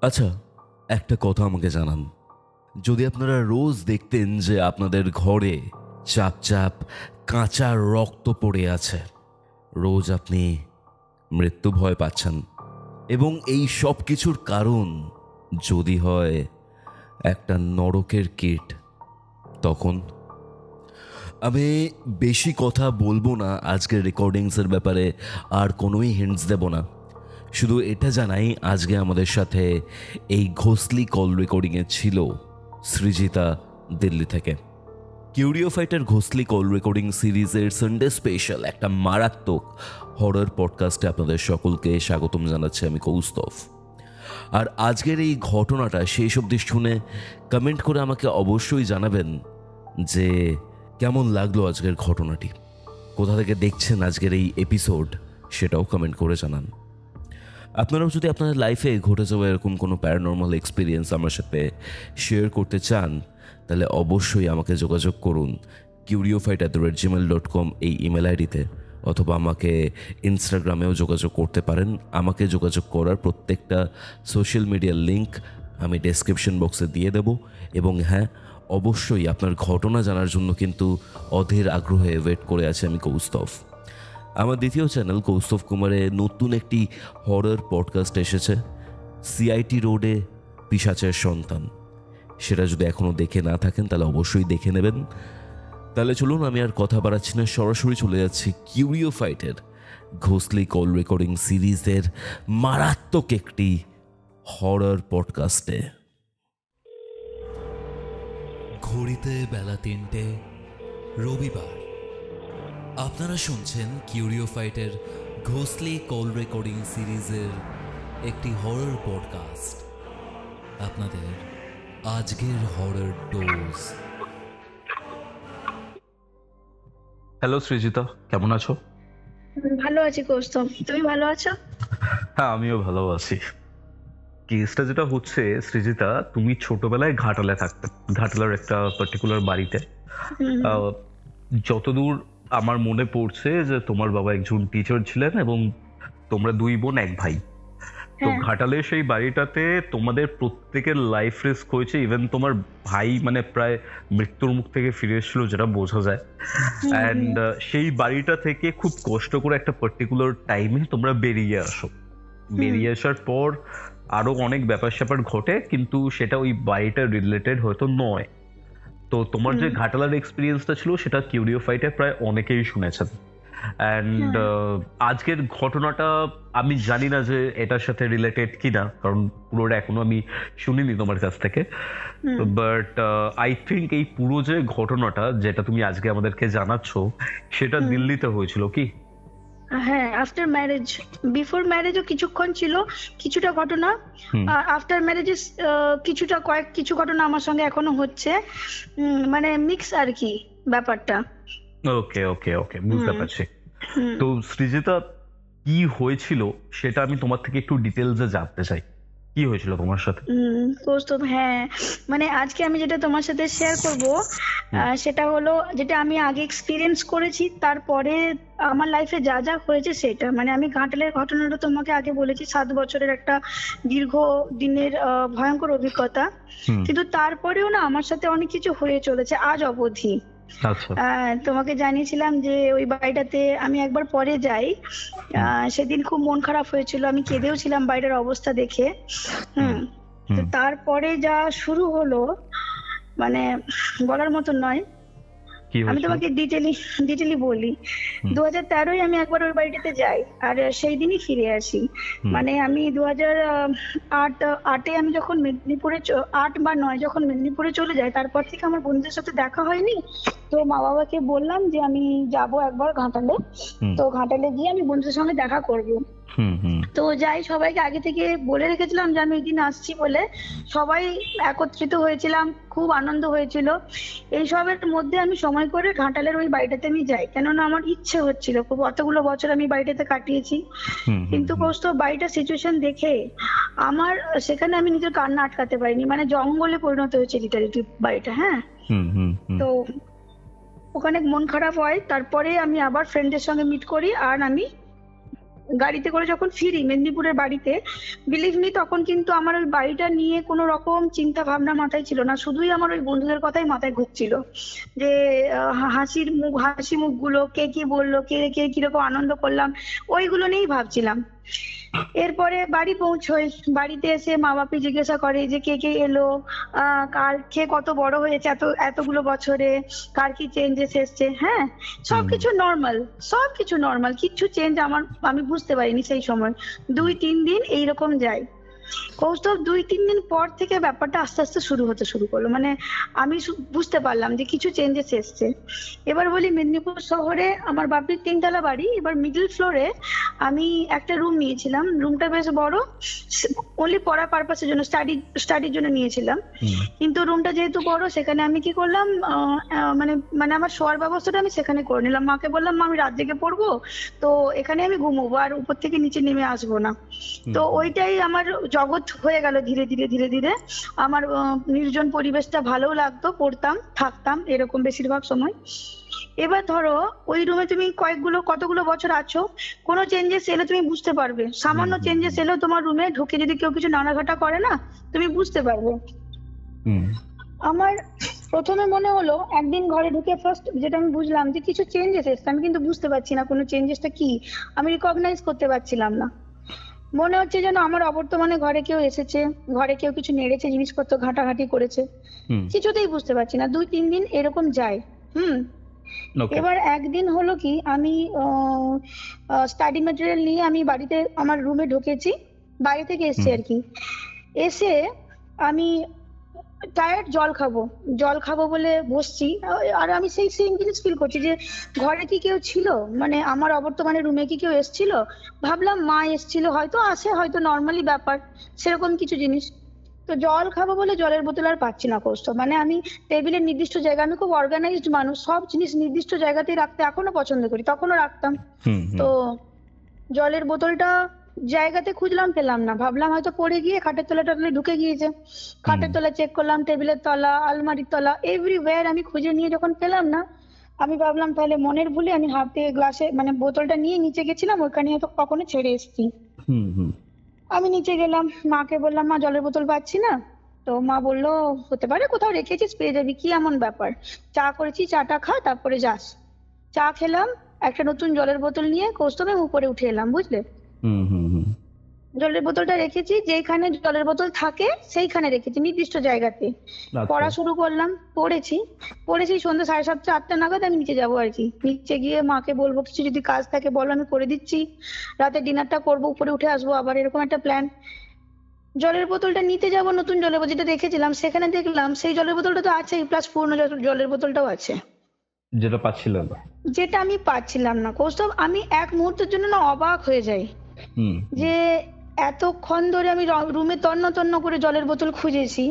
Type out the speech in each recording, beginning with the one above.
আচ্ছা, একটা কথা আমাকে জানান, যদি আপনারা রোজ দেখতেন যে আপনাদের ঘরে চাপ চাপ কাঁচা রক্ত পড়ে আছে, রোজ আপনি মৃত্যু ভয় পাচ্ছেন, এবং এই সব কিছুর কারণ যদি হয় একটা নরকের কীট, তখন আমি বেশি কথা বলবো না আজকের রেকর্ডিংসের ব্যাপারে, আর কোনোই হিন্টস দেব না। শুধু এটা জানাই, আজকে আমাদের সাথে এই ঘোষলি কল রেকর্ডিংয়ে ছিল সৃজিতা, দিল্লি থেকে। কিউরিও ফাইটার ঘোষলি কল রেকর্ডিং সিরিজের সানডে স্পেশাল একটা মারাত্মক হরর পডকাস্টে আপনাদের সকলকে স্বাগতম জানাচ্ছি আমি কৌস্তভ। আর আজকের এই ঘটনাটা শেষ অবধি শুনে কমেন্ট করে আমাকে অবশ্যই জানাবেন যে কেমন লাগলো আজকের ঘটনাটি, কোথা থেকে দেখছেন আজকের এই এপিসোড সেটাও কমেন্ট করে জানান। আপনারাও যদি আপনাদের লাইফে ঘটে যাওয়া এরকম কোনো প্যারানর্মাল এক্সপিরিয়েন্স আমার সাথে শেয়ার করতে চান, তাহলে অবশ্যই আমাকে যোগাযোগ করুন curiofite@gmail.com এই ইমেল আইডিতে, অথবা আমাকে ইনস্টাগ্রামেও যোগাযোগ করতে পারেন। আমাকে যোগাযোগ করার প্রত্যেকটা সোশ্যাল মিডিয়ার লিঙ্ক আমি ডেসক্রিপশন বক্সে দিয়ে দেব। এবং হ্যাঁ, অবশ্যই আপনার ঘটনা জানার জন্য কিন্তু অধীর আগ্রহে ওয়েট করে আছে আমি কৌস্তভ। আমার দ্বিতীয় চ্যানেল কৌস্তভ কুমারে নতুন একটি হরর পডকাস্ট এসেছে, সিআইটি রোডে পিশাচের সন্তান। সেটা যদি এখনও দেখে না থাকেন তাহলে অবশ্যই দেখে নেবেন। তাহলে চলুন, আমি আর কথা বাড়াচ্ছি না, সরাসরি চলে যাচ্ছি কিউরিও ফাইটের ঘোষলি কল রেকর্ডিং সিরিজের মারাত্মক একটি হরর পডকাস্টে। ঘড়িতে বেলা 3টে, রবিবার। আপনারা শুনছেন কিউরিও ফাইটের ঘোষলি কল রেকর্ডিং সিরিজের একটি হরর পডকাস্ট। আপনাদের আজকের হরর ডোজ। হ্যালো সৃজিতা, কেমন আছো? ভালো আছি কৌস্তভ, তুমি ভালো আছো? হ্যাঁ, আমিও ভালো আছি। কেসটা যেটা হচ্ছে সৃজিতা, তুমি ছোটবেলায় ঘাটালে থাকতে, ঘাটালের একটা পার্টিকুলার বাড়িতে। যতদূর আমার মনে পড়ছে যে তোমার বাবা একজন টিচার ছিলেন এবং তোমরা 2 বোন 1 ভাই। তো ঘাটালে সেই বাড়িটাতে তোমাদের প্রত্যেকের লাইফ রিস্ক হয়েছে, ইভেন তোমার ভাই মানে প্রায় মৃত্যুর মুখ থেকে ফিরে এসেছিল, যেটা বোঝা যায়। অ্যান্ড সেই বাড়িটা থেকে খুব কষ্ট করে একটা পার্টিকুলার টাইমে তোমরা বেরিয়ে আসো। বেরিয়ে আসার পর আরো অনেক ব্যাপার স্যাপার ঘটে, কিন্তু সেটা ওই বাড়িটা রিলেটেড হয়তো নয়। তো তোমার যে ঘাটালার এক্সপিরিয়েন্সটা ছিল সেটা কিউরিও ফাইটে প্রায় অনেকেই শুনেছেন। অ্যান্ড আজকের ঘটনাটা আমি জানি না যে এটার সাথে রিলেটেড কিনা, কারণ পুরোটা এখনো আমি শুনিনি তোমার কাছ থেকে। বাট আই থিঙ্ক এই পুরো যে ঘটনাটা যেটা তুমি আজকে আমাদেরকে জানাচ্ছ সেটা দিল্লিতে হয়েছিল কি? হ্যাঁ, আফটার ম্যারেজ, বিফোর ম্যারেজও কিছুক্ষণ ছিল কিছু ঘটনা, আফটার ম্যারেজে কিছু ঘটনা আমার সঙ্গে এখনো হচ্ছে, মানে মিক্স আর কি ব্যাপারটা। ওকে ওকে ওকে, বুঝতে পারছি। তো সৃজিতা, কি হয়েছিল সেটা আমি তোমার থেকে একটু ডিটেলসে জানতে চাই। কি হয়েছিল তোমার সাথে? কৌস্তভ, হ্যাঁ, মানে আজকে আমি যেটা তোমার সাথে শেয়ার করব সেটা হলো যেটা আমি আগে এক্সপিরিয়েন্স করেছি, তারপরে আমার লাইফে যা যা হয়েছে সেটা। মানে আমি ঘাটালের ঘটনাটা তোমাকে আগে বলেছি, 7 বছরের একটা দীর্ঘ দিনের ভয়ঙ্কর অভিজ্ঞতা, কিন্তু তারপরেও না আমার সাথে অনেক কিছু হয়ে চলেছে আজ অবধি। তোমাকে জানিয়েছিলাম যে ওই বাড়িটাতে আমি একবার পরে যাই, সেদিন খুব মন খারাপ হয়েছিল, আমি কেঁদেও ছিলাম বাড়িটার অবস্থা দেখে। তো তারপরে যা শুরু হলো মানে বলার মতো নয়। আমি তোমাকে ডিটেলি বলি। 2013-এ আমি একবার ওই বাড়িটাতে যাই, আর সেই দিনই ফিরে আসি। মানে আমি 2008-এ আমি যখন মেদিনীপুরে 8 বা 9 যখন মেদিনীপুরে চলে যাই, তারপর থেকে আমার বন্ধুদের সাথে দেখা হয়নি। তো মা বাবাকে বললাম যে আমি যাব একবার ঘাটালে, তো ঘাটালে গিয়ে আমি বন্ধুদের সঙ্গে দেখা করব। তো যাই, সবাইকে আগে থেকে বলে রেখেছিলাম যে আমি এই দিন আসছি বলে। সবাই একত্রিত হয়েছিলাম, খুব আনন্দ হয়েছিল। এইসবের মধ্যে আমি সময় করে ঘাটালের ওই বাড়িটাতে আমি যাই, কেননা আমার ইচ্ছে হচ্ছিল খুব, অতগুলো বছর আমি বাড়িটাতে কাটিয়েছি। কিন্তু কৌস্তভ, বাড়িটার সিচুয়েশন দেখে আমার সেখানে আমি নিজের কান্না আটকাতে পারিনি। মানে জঙ্গলে পরিণত হয়েছে লিটারেলি বাড়িটা। হ্যাঁ, তো ওখানে মন খারাপ হয়। তারপরে আমি আবার ফ্রেন্ডের সঙ্গে মিট করি, আর আমি গাড়িতে করে যখন ফিরি মেদিনীপুরের বাড়িতে, বিলিভ মি তখন কিন্তু আমার ওই বাড়িটা নিয়ে কোনো রকম চিন্তা ভাবনা মাথায় ছিল না, শুধুই আমার ওই বন্ধুদের কথাই মাথায় ঘুরছিল যে হাসি মুখগুলো, কে কি বললো, কে কে কিরকম আনন্দ করলাম, ওইগুলো নিয়েই ভাবছিলাম। এরপরে বাড়ি পৌঁছই, বাড়িতে এসে মা বাপি জিজ্ঞাসা করে যে কে কে এলো, কার কে কত বড় হয়েছে এতগুলো বছরে, কার কি চেঞ্জেস এসছে। হ্যাঁ, সবকিছু নর্মাল, কিচ্ছু চেঞ্জ আমি বুঝতে পারিনি সেই সময়। 2-3 দিন এইরকম যায়। কৌস্তব 2-3 দিন পর থেকে ব্যাপারটা আস্তে আস্তে শুরু করলো, মানে আমি বুঝতে পারলাম যে কিছু চেঞ্জেস এসছে। এবার বলি, মেদিনীপুর শহরে আমার বাপির 3 তলা বাড়ি, এবার মিডল ফ্লোরে আমি একটা রুম নিয়েছিলাম। রুমটা বেশ বড়, ওনলি পড়া পারপাসের জন্য, স্টাডির জন্য নিয়েছিলাম। কিন্তু রুমটা যেহেতু বড়, সেখানে আমি কি করলাম, মানে আমার শোয়ার ব্যবস্থাটা আমি সেখানে করে নিলাম। মাকে বললাম, মা আমি রাত জেগে পড়বো, তো এখানে আমি ঘুমোবো, আর উপর থেকে নিচে নেমে আসবো না। তো ওইটাই আমার জগৎ হয়ে গেল ধীরে ধীরে। আমার নির্জন পরিবেশটা ভালো লাগতো, পড়তাম থাকতাম এরকম বেশিরভাগ সময়। এবার ধরো ওই রুমে তুমি কতগুলো বছর আছো, কোনো চেঞ্জেস এলে তুমি বুঝতে পারবে। সামান্য চেঞ্জেস এলেও তোমার রুমে ঢুকে যদি কেউ কিছু নাড়াঘাটা করে না, তুমি বুঝতে পারবে। আমার প্রথমে মনে হলো, একদিন ঘরে ঢুকে ফার্স্ট যেটা আমি বুঝলাম যে কিছু চেঞ্জেস এসছে, আমি কিন্তু বুঝতে পারছি না কোনো চেঞ্জেসটা কি, আমি রিকগনাইজ করতে পারছিলাম না। মনে হচ্ছে যেন আমার অবর্তমানে ঘরে কেউ এসেছে, ঘরে কেউ কিছু নেড়েছে, জিনিসপত্র ঘাটাঘাটি করেছে, কিছুতেই বুঝতে পারছি না। 2-3 দিন এরকম যায়। এবার একদিন হলো কি, আমি স্টাডি ম্যাটেরিয়াল নিয়ে আমি বাড়িতে আমার রুমে ঢুকেছি, বাইরে থেকে এসছি আর কি। এসে আমি টায়ার্ড, জল খাবো বলে বসছি, আর আমি সেই সেম জিনিস ফিল করছি যে ঘরে কি কেউ ছিল, মানে আমার অবর্তমানে রুমে কি কেউ এসেছিল। ভাবলাম মা এসেছিল, হয়তো আসে, হয়তো নর্মালি ব্যাপার, সেরকম কিছু জিনিস। তো জল খাবো বলে জলের বোতল আর পাচ্ছি না কৌস্তব। মানে আমি টেবিলের নির্দিষ্ট জায়গা, আমি খুব অর্গানাইজড মানুষ, সব জিনিস নির্দিষ্ট জায়গাতেই রাখতে এখনো পছন্দ করি, তখনও রাখতাম। তো জলের বোতলটা জায়গাতে খুঁজলাম, পেলাম না। ভাবলাম হয়তো পড়ে গিয়ে খাটের তলাটা ঢুকে গিয়েছে। খাটের তলা চেক করলাম, টেবিলের তলা, আলমারির তলা, এভরিওয়্যার আমি খুঁজে নিয়ে যখন পেলাম না, আমি ভাবলাম তাহলে মনের ভুলে আমি হাতে গ্লাসে মানে বোতলটা নিয়ে নিচে গেছিলাম, ওখানে হয়তো কখনো ছেড়ে এসেছি। আমি নিচে গেলাম, মাকে বললাম, মা জলের বোতল পাচ্ছি না। তো মা বললো, হতে পারে কোথাও রেখেছিস, পেয়ে যাবি, কি এমন ব্যাপার, চা করেছি, চাটা খা তারপরে যাস। চা খেলাম, একটা নতুন জলের বোতল নিয়ে কৌস্তবে উপরে উঠে এলাম, বুঝলে। জলের বোতলটা রেখেছি যেখানে জলের বোতল থাকে, সেইখানে রেখেছি নির্দিষ্ট জায়গাতে। পড়া শুরু করলাম, পড়েছি সন্ধ্যা 7:30-8টা নাগাদ আমি নিচে যাবো আর কি। নিচে গিয়ে মাকে বলবো, কিছু যদি কাজ থাকে বলো, আমি করে দিচ্ছি, রাতে ডিনারটা করবো, উপরে উঠে আসবো আবার, এরকম একটা প্ল্যান। জলের বোতলটা নিতে যাবো, নতুন জলের বোতল যেটা রেখেছিলাম, সেখানে দেখলাম সেই জলের বোতলটা তো আছেই, প্লাস পুরনো জলের বোতলটাও আছে, যেটা আমি পাচ্ছিলাম না কৌস্তব। আমি এক মুহূর্তের জন্য না অবাক হয়ে যাই যে এতক্ষণ ধরে আমি রুমে তন্ন করে জলের বোতল খুঁজেছি,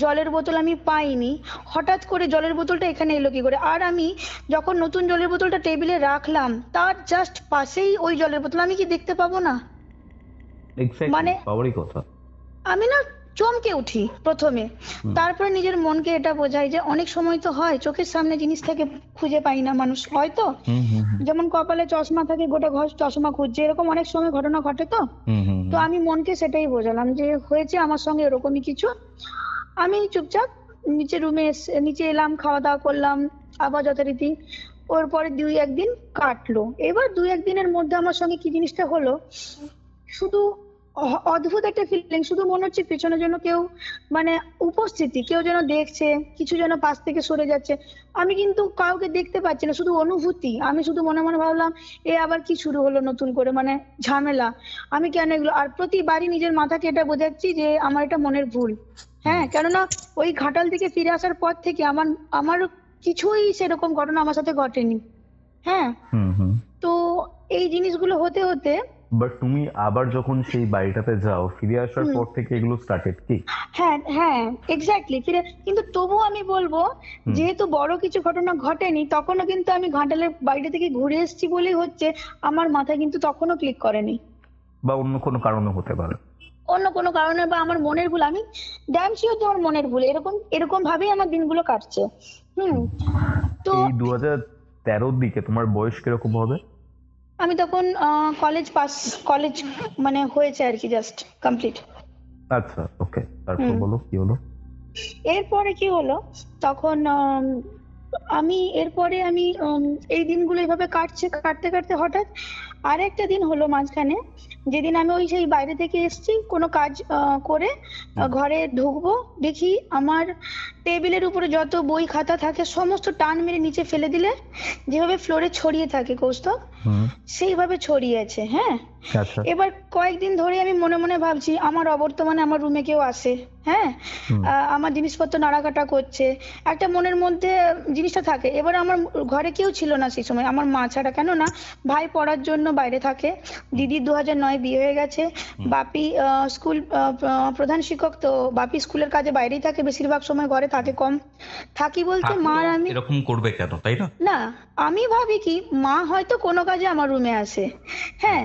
জলের বোতল আমি পাইনি, হঠাৎ করে জলের বোতলটা এখানে এলো কি করে। আর আমি যখন নতুন জলের বোতলটা টেবিলে রাখলাম, তার জাস্ট পাশেই ওই জলের বোতল, আমি কি দেখতে পাবো না? মানে আমি না চমকে উঠি প্রথমে, তারপরে নিজের মনকে এটা বোঝাই যে অনেক সময় তো হয় চোখের সামনে জিনিস থেকে খুঁজে পাই না মানুষ, হয়তো যেমন কপালে চশমা থাকে, গোটা ঘর চশমা খুঁজছে, এরকম অনেক সময় ঘটনা ঘটে। তো আমি মনকে সেটাই বোঝালাম যে হয়েছে আমার সঙ্গে এরকমই কিছু। আমি চুপচাপ নিচে এলাম, খাওয়া দাওয়া করলাম, আবার যথারীতি। ওর পরে 2-1 দিন কাটলো। এবার 2-1 দিনের মধ্যে আমার সঙ্গে কি জিনিসটা হলো, শুধু অদ্ভুত একটা ফিলিং, শুধু মনে হচ্ছে পেছনে যেন কেউ, মানে উপস্থিতি, কেউ যেন দেখছে, কিছু যেন পাশ থেকে সরে যাচ্ছে। আমি কিন্তু কাউকে দেখতে পাচ্ছি না, শুধু অনুভূতি। আমি শুধু মনে মনে ভাবলাম, এ আবার কি শুরু হলো নতুন করে, মানে ঝামেলা, আমি কেন এগুলো। আর প্রতিবারই নিজের মাথাকে এটা বোঝাচ্ছি যে আমার এটা মনের ভুল। হ্যাঁ, কেননা ওই ঘাটাল থেকে ফিরে আসার পর থেকে আমার কিছুই সেরকম ঘটনা আমার সাথে ঘটেনি। হ্যাঁ, তো এই জিনিসগুলো হতে হতে, বাট তুমি আবার যখন সেই বাড়িটাতে যাও, ফিরে আসার পর থেকে এগুলো স্টার্টেড কি? হ্যাঁ এক্স্যাক্টলি, ফিরে। কিন্তু তবুও আমি বলবো, যেহেতু বড় কিছু ঘটনা ঘটেনি, তখনও কিন্তু আমি ঘাটালের বাড়িটা থেকে ঘুরে এসেছি বলেই হচ্ছে আমার মাথায় কিন্তু তখনও ক্লিক করেনি। বা অন্য কোনো কারণে হতে পারে, অন্য কোনো কারণে, বা আমার মনের ভুল। আমি ড্যাম শিওর তোমার মনের ভুল, এরকম ভাবেই আমার দিনগুলো কাটছে। তো এই 2013 দিকে তোমার বয়স কিরকম হবে? আমি তখন কলেজ মানে হয়েছে আর কি, জাস্ট কমপ্লিট। আচ্ছা, ওকে, তারপর বলো কি হলো? এরপরে কি হলো, তখন এরপরে আমি এই দিনগুলো এইভাবে কাটতে কাটতে হঠাৎ আরেকটা দিন হলো মাঝখানে, যেদিন আমি ওই সেই বাইরে থেকে এসেছি কোনো কাজ করে ঘরে ঢুকবো, দেখি আমার টেবিলের উপরে যত বই খাতা থাকে সমস্ত টান মেরে নিচে ফেলে দিলে যেভাবে ফ্লোরে ছড়িয়ে থাকে কৌস্তব, সেইভাবে ছড়িয়ে আছে। হ্যাঁ, আচ্ছা, এবার কয়েকদিন ধরে আমি মনে মনে ভাবছি আমার অবর্তমানে আমার রুমে কেউ আসে, হ্যাঁ, আমার জিনিসপত্র নাড়াকাটা করছে, একটা মনের মধ্যে জিনিসটা থাকে। এবার আমার ঘরে কেউ ছিল না সেই সময়, আমার মা ছাড়া, কেন না ভাই পড়ার জন্য বাইরে থাকে, দিদি 2009 বিয়ে হয়ে গেছে, বাপি স্কুল প্রধান শিক্ষক, তো বাপি স্কুলের কাজে বাইরেই থাকে, বেশিরভাগ সময় ঘরে থাকে কম। থাকি বলতে মা আর আমি। এরকম করবে কেন, তাই না? না, আমি ভাবি কি মা হয়তো কোনো কাজে আমার রুমে আসে, হ্যাঁ,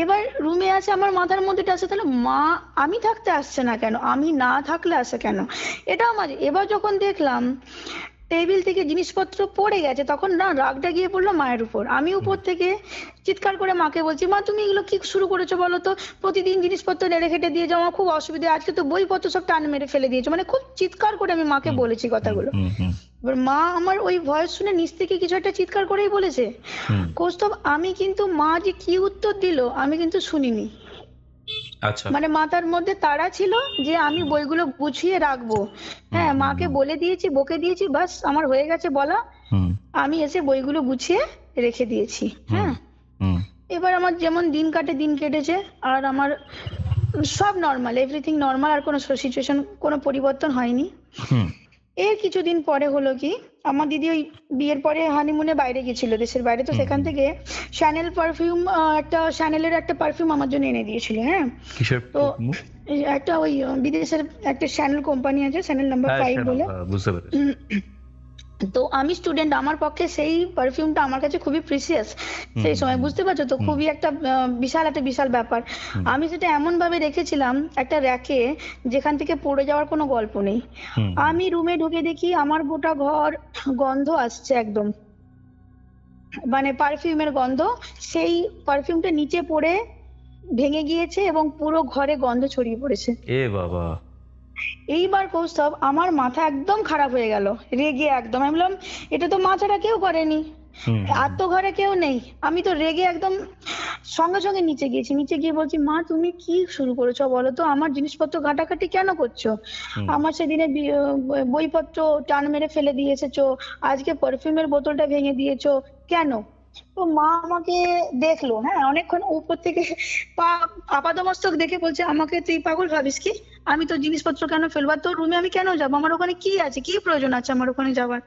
এবার রুমে আসে আমার মাথার মধ্যে আসে, তাহলে মা আমি থাকতে আসছে না কেন, আমি না থাকলে আসে কেন, এটা আমার। এবার যখন দেখলাম টেবিল থেকে জিনিসপত্র পড়ে গেছে, তখন না রাগটা গিয়ে পড়লো মায়ের উপর। আমি উপর থেকে চিৎকার করে মাকে বলছি, মা তুমি এগুলো কি শুরু করেছো বলো তো, প্রতিদিন জিনিসপত্র নেড়ে খেটে দিয়ে যাও, আমার খুব অসুবিধা, আজকে তো বইপত্র সব টান মেরে ফেলে দিয়েছো, মানে খুব চিৎকার করে আমি মাকে বলেছি কথাগুলো। এবার মা আমার ওই ভয়েস শুনে নিচ থেকে কিছু একটা চিৎকার করেই বলেছে। কৌস্তব, আমি কিন্তু মা যে কি উত্তর দিল আমি কিন্তু শুনিনি। আচ্ছা, মানে মাথার মধ্যে তাড়া ছিল যে আমি বইগুলো গুছিয়ে রাখবো, হ্যাঁ, মাকে বলে দিয়েছি, বকে দিয়েছি, বাস আমার হয়ে গেছে বলা, আমি এসে বইগুলো গুছিয়ে রেখে দিয়েছি। হ্যাঁ, এবার আমার যেমন দিন কেটেছে, আর আমার সব নর্মাল, এভরিথিং নর্মাল, আর কোনো সিচুয়েশন কোনো পরিবর্তন হয়নি। এর কিছুদিন পরে হলো কি, আমার দিদি ওই বিয়ের পরে হানিমুনে বাইরে গেছিল, দেশের বাইরে, তো সেখান থেকে শ্যানেল পারফিউম, শ্যানেলের একটা পারফিউম আমার জন্য এনে দিয়েছিল। হ্যাঁ, কিসের? তো একটা ওই বিদেশের একটা শ্যানেল কোম্পানি আছে, শ্যানেল নাম্বার 5 বলে। বুঝতে পেরেছি। তো আমি স্টুডেন্ট, আমার পক্ষে সেই পারফিউমটা আমার কাছে খুবই প্রিসিয়াস সেই সময়, বুঝতে পারছো তো, খুবই একটা বিশাল ব্যাপার। আমি সেটা এমন ভাবে রেখেছিলাম একটা র্যাকে, যেখান থেকে পড়ে যাওয়ার কোনো গল্প নেই। আমি রুমে ঢুকে দেখি আমার গোটা ঘর গন্ধ আসছে একদম, মানে পারফিউমের গন্ধ। সেই পারফিউমটা নিচে পড়ে ভেঙে গিয়েছে এবং পুরো ঘরে গন্ধ ছড়িয়ে পড়েছে। এ বাবা! এইবার কৌস্তব আমার মাথা একদম খারাপ হয়ে গেল, রেগে একদম। আমি বললাম এটা তো মা ছাড়া কেউ করেনি, আর তো ঘরে কেউ নেই। আমি তো রেগে একদম সঙ্গে সঙ্গে নিচে গিয়েছি, নিচে গিয়ে বলছি, মা তুমি কি শুরু করেছো বলো তো, আমার জিনিসপত্র ঘাটাঘাটি কেন করছো, আমার সেদিনে বইপত্র টান মেরে ফেলে দিয়ে এসেছো, আজকে পারফিউমের বোতলটা ভেঙে দিয়েছো কেন? তো মা আমাকে দেখলো, হ্যাঁ, অনেকক্ষণ উপর থেকে আপাদমস্তক দেখে বলছে, আমাকে তুই পাগল ভাবিস কি, আমি তো জিনিসপত্র কেন ফেলবো, তোর রুমে আমি কেন যাবো, আমার ওখানে কি আছে, কি প্রয়োজন আছে আমার ওখানে যাওয়ার,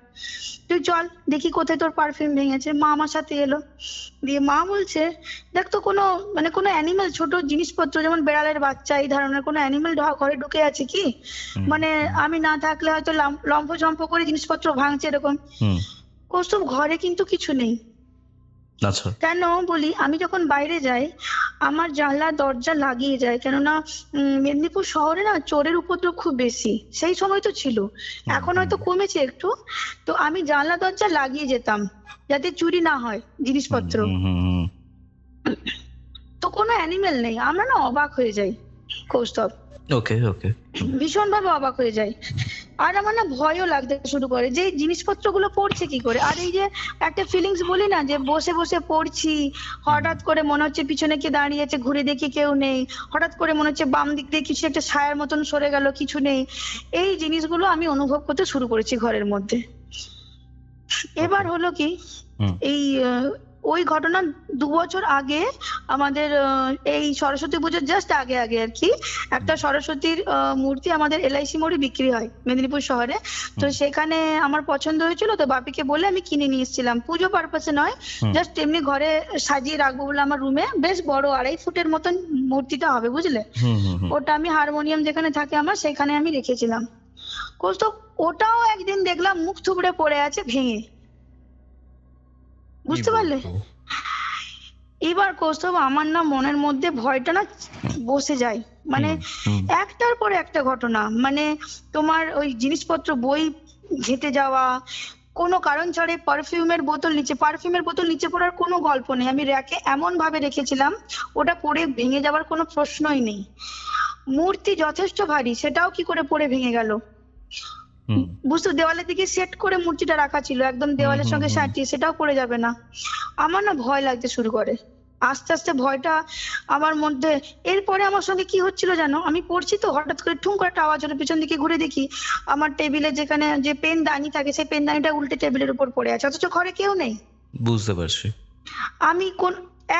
তুই চল দেখি কোথায় তোর পারফিউম ভেঙেছে। মা আমার সাথে এলো, দিয়ে মা বলছে, দেখ তো কোনো কোনো অ্যানিমেল, ছোট জিনিসপত্র যেমন বেড়ালের বাচ্চা, এই ধরনের কোনো অ্যানিমেল ঘরে ঢুকে আছে কি, মানে আমি না থাকলে হয়তো লম্ফ করে জিনিসপত্র ভাঙছে এরকম। কৌস্তব, ঘরে কিন্তু কিছু নেই। আচ্ছা, কেন বলি, আমি যখন বাইরে যাই আমার জানলা দরজা লাগিয়ে যায়, কেননা মেদিনীপুর শহরে না চোরের উপদ্রব খুব বেশি, সেই সময় তো ছিল, এখন হয়তো কমেছে একটু, তো আমি জানলা দরজা লাগিয়ে যেতাম যাতে চুরি না হয় জিনিসপত্র। তো কোনো অ্যানিমেল নেই, আমরা না অবাক হয়ে যাই কৌস্তব, ওকে, ভীষণ ভাবে অবাক হয়ে যাই। আর আমার না ভয়ও লাগতে শুরু করে যে জিনিসপত্রগুলো পড়ছে কি করে, আর এই যে একটা ফিলিংস বলি না, যে বসে বসে পড়ছি, হঠাৎ করে মনে হচ্ছে পিছনে কে দাঁড়িয়েছে, ঘুরে দেখি কেউ নেই, হঠাৎ করে মনে হচ্ছে বাম দিক দিয়ে কিছু একটা ছায়ার মতন সরে গেল, কিছু নেই, এই জিনিসগুলো আমি অনুভব করতে শুরু করেছি ঘরের মধ্যে। এবার হলো কি, এই ওই ঘটনা 2 বছর আগে আমাদের এই সরস্বতী পুজোর জাস্ট আগে আর কি, একটা সরস্বতীর মূর্তি আমাদের LIC মোড়ে বিক্রি হয় মেদিনীপুর শহরে, তো সেখানে আমার পছন্দ হয়েছিল, তো বাপিকে বলে আমি কিনে নিয়ে এসেছিলাম, পুজো পারপাসে নয়, জাস্ট এমনি ঘরে সাজিয়ে রাখবো বলে। আমার রুমে বেশ বড় 2.5 ফুটের মতন মূর্তিটা হবে, বুঝলে, ওটা আমি হারমোনিয়াম যেখানে থাকে আমার সেখানে আমি রেখেছিলাম। কৌস্তব, ওটাও একদিন দেখলাম মুখ থুবড়ে পড়ে আছে ভেঙে, বুঝতে পারলে? এবার কৌস্তব আমার না মনের মধ্যে ভয়টা না বসে যায়, মানে একটার পর একটা ঘটনা, মানে তোমার ওই জিনিসপত্র বই ঘেটে যাওয়া, কোনো কারণ ছাড়াই পারফিউমের বোতল নিচে পড়ার কোনো গল্প নেই। আমি র্যাকে এমন ভাবে রেখেছিলাম ওটা পড়ে ভেঙে যাওয়ার কোনো প্রশ্নই নেই। মূর্তি যথেষ্ট ভারী, সেটাও কি করে পড়ে ভেঙে গেল? হুম বুঝতো, দেওয়ালের দিকে সেট করে মূর্তিটা রাখা ছিল একদম দেওয়ালের সঙ্গে সাটিয়ে, সেটাও পড়ে যাবে না। আমার না ভয় লাগতে শুরু করে, আস্তে আস্তে ভয়টা আমার মধ্যে। এরপরে আমার সঙ্গে কি হচ্ছিল জানো, আমি পড়ছি তো হঠাৎ করে ঠুং করে একটা আওয়াজ হলো, পিছন দিকে ঘুরে দেখি আমার টেবিলে যেখানে যে পেনদানি থাকে সেই পেনদানিটা উল্টে টেবিলের উপর পড়ে আছে, অথচ ঘরে কেউ নেই। বুঝতে পারছি। আমি কোন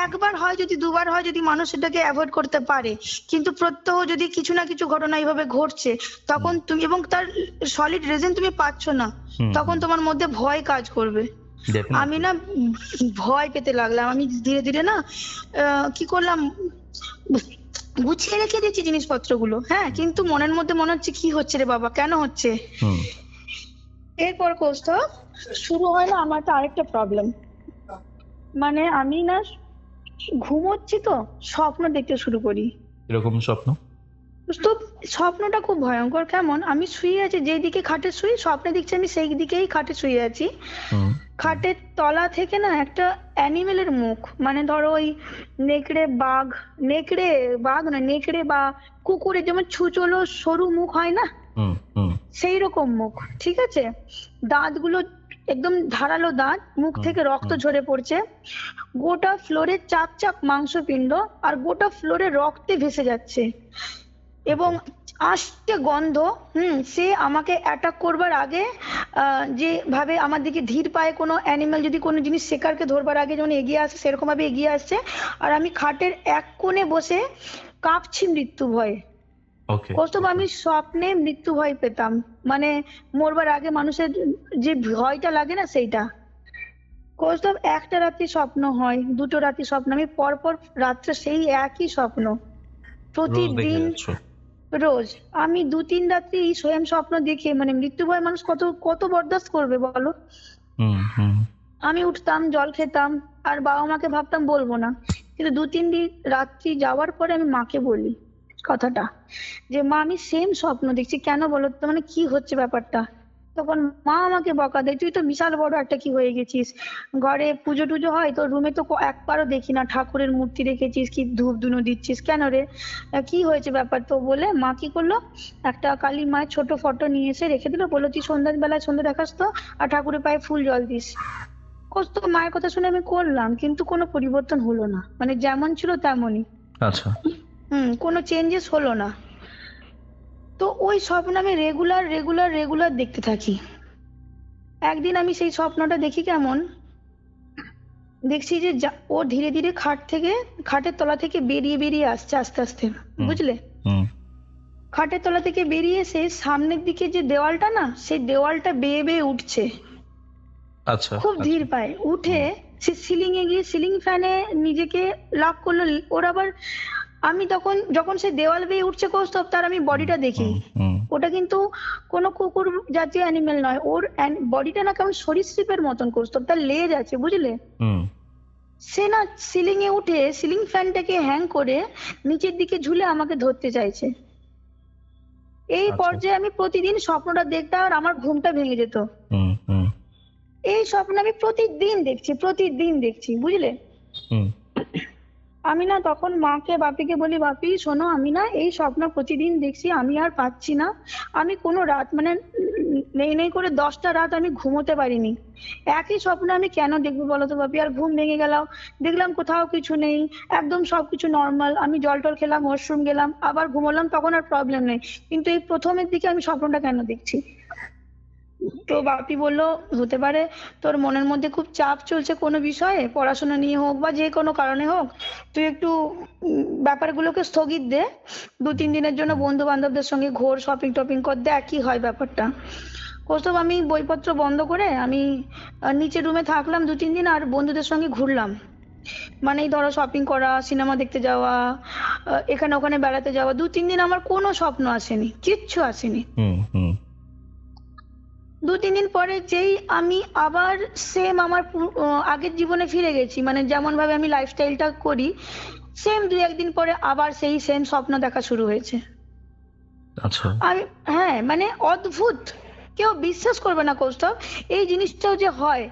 একবার হয় যদি দুবার হয় যদি মানুষ এটাকে অ্যাভয়েড করতে পারে, কিন্তু প্রত্যহ যদি কিছু না কিছু ঘটনা এইভাবে ঘটছে তখন তুমি, এবং তার সলিড রিজন তুমি পাচ্ছ না, তখন তোমার মধ্যে ভয় কাজ করবে। আমি না ভয় পেতে লাগলাম। আমি ধীরে ধীরে না কি করলাম, গুছিয়ে রেখে দিয়েছি জিনিসপত্রগুলো, হ্যাঁ, কিন্তু মনের মধ্যে মনে হচ্ছে কি হচ্ছে রে বাবা, কেন হচ্ছে। এরপর কৌস্তব শুরু হয় না আমার তো আরেকটা প্রবলেম, মানে আমি না ঘুমোচ্ছি তো স্বপ্ন দেখতে শুরু করি। এরকম স্বপ্ন? তো স্বপ্নটা খুব ভয়ঙ্কর। কেমন, আমি শুয়ে আছি যেই দিকে খাটে শুই, স্বপ্নে দেখছি আমি সেই দিকেই খাটে শুয়ে আছি। খাটের তলা থেকে না একটা অ্যানিমেলের মুখ, মানে ধরো ওই নেকড়ে বা কুকুরের যেমন ছুচলো সরু মুখ হয় না, সেই রকম মুখ, ঠিক আছে, দাঁতগুলো একদম ধারালো দাঁত, মুখ থেকে রক্ত ঝরে পড়ছে, গোটা ফ্লোরে চাপ চাপ মাংসপিণ্ড, আর গোটা ফ্লোরে রক্তে ভেসে যাচ্ছে, এবং আসছে গন্ধ। সে আমাকে অ্যাটাক করবার আগে যেভাবে আমার দিকে ধীর পায়ে কোনো অ্যানিমেল যদি কোনো জিনিস শিকারকে ধরবার আগে যেমন এগিয়ে আসে, সেরকম ভাবে এগিয়ে আসছে, আর আমি খাটের এক কোণে বসে কাঁপছি মৃত্যু ভয়ে। কৌস্তব আমি স্বপ্নে মৃত্যু ভয় পেতাম, মানে মরবার আগে মানুষের যে ভয়টা লাগে না সেইটা। কৌস্তব একটা রাত্রি স্বপ্ন হয়, দুটো রাত্রি স্বপ্ন, আমি পরপর রাত্রে সেই একই স্বপ্ন প্রতিদিন, রোজ। আমি 2-3 রাত্রি স্বয়ং স্বপ্ন দেখে, মানে মৃত্যু ভয় মানুষ কত কত বরদাস্ত করবে বলো। আমি উঠতাম, জল খেতাম, আর বাবা মাকে ভাবতাম বলবো না, কিন্তু 2-3 দিন রাত্রি যাওয়ার পরে আমি মাকে বলি কথাটা, যে মা আমি সেম স্বপ্ন দেখছি, কেন বলো তো, মানে কি হচ্ছে ব্যাপারটা। তখন মা আমাকে বকা দেয়, তুই তো বিশাল বড় একটা কি হয়ে গেছিস, ঘরে পুজো টুজো হয় তো রুমে তো একবারও দেখি না, ঠাকুরের মূর্তি রেখেছিস, কি ধূপ ধুনো দিচ্ছিস কেন রে, কি হয়েছে ব্যাপার। তো বলে মা কি করলো, একটা কালী মায়ের ছোট ফটো নিয়ে এসে রেখে দিল, বললো তুই সন্ধ্যার বেলায় সন্ধ্যা দেখাস তো, আর ঠাকুরের পায়ে ফুল জল দিস। তো মায়ের কথা শুনে আমি করলাম, কিন্তু কোনো পরিবর্তন হলো না, মানে যেমন ছিল তেমনই। আচ্ছা। কোনো চেঞ্জেস হলো না। তো ওই স্বপ্ন আমি রেগুলার দেখতে থাকি। একদিন আমি সেই স্বপ্নটা দেখি, কেমন দেখছি যে ও ধীরে ধীরে খাটের তলা থেকে বেরিয়ে আসছে আস্তে আস্তে, বুঝলে, খাটের তলা থেকে বেরিয়ে এসে সামনের দিকে যে দেওয়ালটা না, সেই দেওয়ালটা বেয়ে বেয়ে উঠছে। আচ্ছা। খুব ধীর পায়ে উঠে সে সিলিং এ গিয়ে সিলিং ফ্যানে নিজেকে লক করলো। ওর আবার আমি তখন যখন সে দেওয়াল বেয়ে উঠছে কৌস্তব, তার আমি বডিটা দেখি, ওটা কিন্তু কোনো কুকুর জাতীয় অ্যানিমেল নয়, ওর বডিটা না কেমন সরীসৃপের মতন কৌস্তব, তার লেজ আছে, বুঝলে। সে না সিলিং এ উঠে সিলিং ফ্যানটাকে হ্যাং করে নিচের দিকে ঝুলে আমাকে ধরতে চাইছে। এই পর্যায়ে আমি প্রতিদিন স্বপ্নটা দেখতাম, আর আমার ঘুমটা ভেঙে যেত। এই স্বপ্ন আমি প্রতিদিন দেখছি, বুঝলে। আমি না তখন মাকে বাপিকে বলি, বাপি শোনো, আমি না এই স্বপ্ন প্রতিদিন দেখছি, আমি আর পাচ্ছি না, আমি কোনো রাত মানে নেই করে 10টা রাত আমি ঘুমোতে পারিনি। একই স্বপ্ন আমি কেন দেখবো বলো তো বাপি। আর ঘুম ভেঙে গেল, দেখলাম কোথাও কিছু নেই, একদম সবকিছু নর্মাল। আমি জল টল খেলাম, ওয়াশরুম গেলাম, আবার ঘুমোলাম, তখন আর প্রবলেম নেই, কিন্তু এই প্রথমের দিকে আমি স্বপ্নটা কেন দেখছি। তো বাপি বললো, হতে পারে তোর মনের মধ্যে খুব চাপ চলছে কোনো বিষয়ে, পড়াশোনা নিয়ে হোক বা যে কোনো কারণে হোক, তুই একটু ব্যাপারগুলোকে স্থগিত দে, 2-3 দিনের জন্য বন্ধু বান্ধবদের সঙ্গে ঘোর, শপিং টপিং কর, দেখ কি হয় ব্যাপারটা। কৌস্তব আমি বইপত্র বন্ধ করে আমি নিচের রুমে থাকলাম 2-3 দিন, আর বন্ধুদের সঙ্গে ঘুরলাম, মানে এই ধরো শপিং করা, সিনেমা দেখতে যাওয়া, এখানে ওখানে বেড়াতে যাওয়া। 2-3 দিন আমার কোনো স্বপ্ন আসেনি, কিচ্ছু আসেনি। 2-3 দিন পরে যেই আমি আবার সেম আমার আগের জীবনে ফিরে গেছি, মানে যেমন ভাবে আমি লাইফস্টাইলটা করি, সেম 2-1 দিন পরে আবার সেই সেম স্বপ্ন দেখা শুরু হয়েছে। আচ্ছা। আমি, হ্যাঁ, মানে অদ্ভুত, কেউ বিশ্বাস করবে না কৌস্তব, এই জিনিসটাও যে হয়।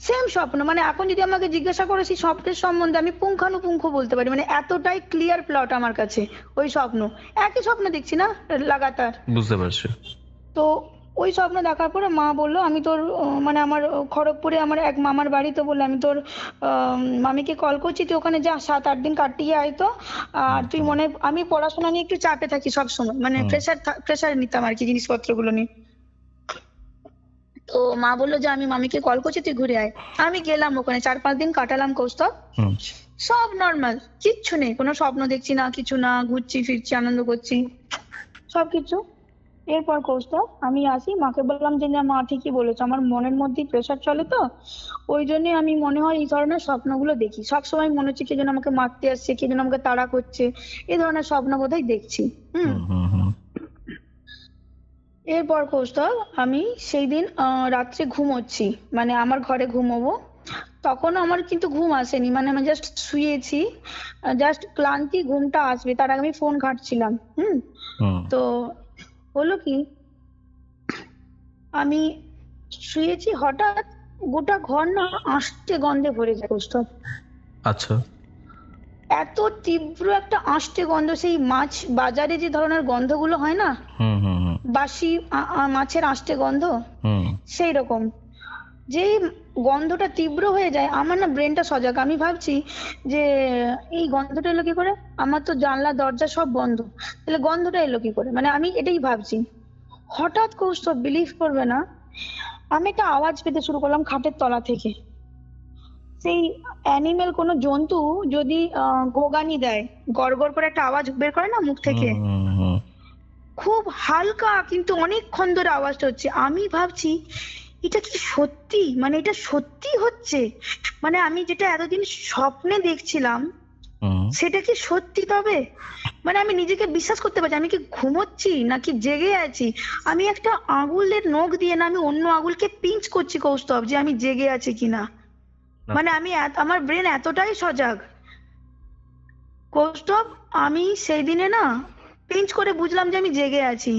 সেম স্বপ্ন, মানে এখন যদি আমাকে জিজ্ঞাসা করে সেই স্বপ্নের সম্বন্ধে আমি পুঙ্খানুপুঙ্খ বলতে পারি, মানে এতটাই ক্লিয়ার প্লট আমার কাছে ওই স্বপ্ন। একই স্বপ্ন দেখছি না লাগাতার। বুঝতে পারছি। তো ওই স্বপ্ন দেখার পরে মা বললো আমি তোর মানে আমার খড়গপুরে আমার এক মামার বাড়ি, তো বললো আমি তোর মামিকে কল করছি, তুই ওখানে যা 7-8 দিন কাটিয়ে আয় তো। আর তুই মনে, আমি পড়াশোনা নিয়ে একটু চাপে থাকি সব সময়, মানে প্রেশার নিতাম আর কি জিনিসপত্রগুলো নিয়ে। তো মা বললো যে আমি মামিকে কল করছি, তুই ঘুরে আয়। আমি গেলাম ওখানে, 4-5 দিন কাটালাম কৌস্তব। সব নর্মাল, কিচ্ছু নেই, কোনো স্বপ্ন দেখছি না, কিছু না, ঘুরছি ফিরছি আনন্দ করছি সবকিছু। এরপর কৌস্তব আমি আসি, মাকে বললাম যে না মা ঠিকই বলেছো, আমার মনের মধ্যে প্রেশার চলে, তো ওই জন্য আমি মনে হয় এই ধরনের স্বপ্নগুলো দেখি। সবসময় মনে হচ্ছে কে যেন আমাকে মারতে আসছে, কে যেন আমাকে তাড়া করছে, এই ধরনের স্বপ্ন বোধহয় দেখছি। এরপর কৌস্তব আমি সেই দিন রাত্রে ঘুমোচ্ছি, মানে আমার ঘরে ঘুমোবো, তখন আমার কিন্তু ঘুম আসেনি, মানে আমি জাস্ট শুয়েছি, জাস্ট ক্লান্তি, ঘুমটা আসবে তার আগে আমি ফোন ঘাঁটছিলাম। তো হলো কি, আমি শুয়েছি, হঠাৎ গোটা ঘর না আষ্টে গন্ধে ভরে যায় কৌস্তব। আচ্ছা। এত তীব্র একটা আষ্টে গন্ধ, সেই মাছ বাজারে যে ধরনের গন্ধগুলো হয় না, বাসি মাছের আষ্টে গন্ধ, সেই রকম। যেই গন্ধটা তীব্র হয়ে যায়, আমার না ব্রেনটা সজাগ, আমি ভাবছি যে এই গন্ধটা এলো কি করে, আমার তো জানলা দরজা সব বন্ধ, তাহলে গন্ধটা এলো কি করে, মানে আমি এটাই ভাবছি। হঠাৎ কৌস্তব বিলিভ করবে না, আমি একটা আওয়াজ পেতে শুরু করলাম খাটের তলা থেকে। সেই অ্যানিমেল, কোনো জন্তু যদি গোগানি দেয়, গড়গড় করে একটা আওয়াজ বের করে না মুখ থেকে, খুব হালকা কিন্তু অনেকক্ষণ ধরে আওয়াজটা হচ্ছে। আমি ভাবছি এটা কি সত্যি, মানে এটা সত্যি হচ্ছে, মানে আমি যেটা এতদিন স্বপ্নে দেখছিলাম সেটা কি সত্যি? তবে মানে আমি নিজেকে বিশ্বাস করতে পারছি আমি কি ঘুমোচ্ছি নাকি জেগে আছি। আমি একটা আঙুলের নখ দিয়ে না আমি অন্য আঙুলকে পিঞ্চ করছি কৌস্তব, যে আমি জেগে আছি কিনা। মানে আমি আমার ব্রেন এতটাই সজাগ কৌস্তব, আমি সেই দিনে না পিঞ্চ করে বুঝলাম যে আমি জেগে আছি।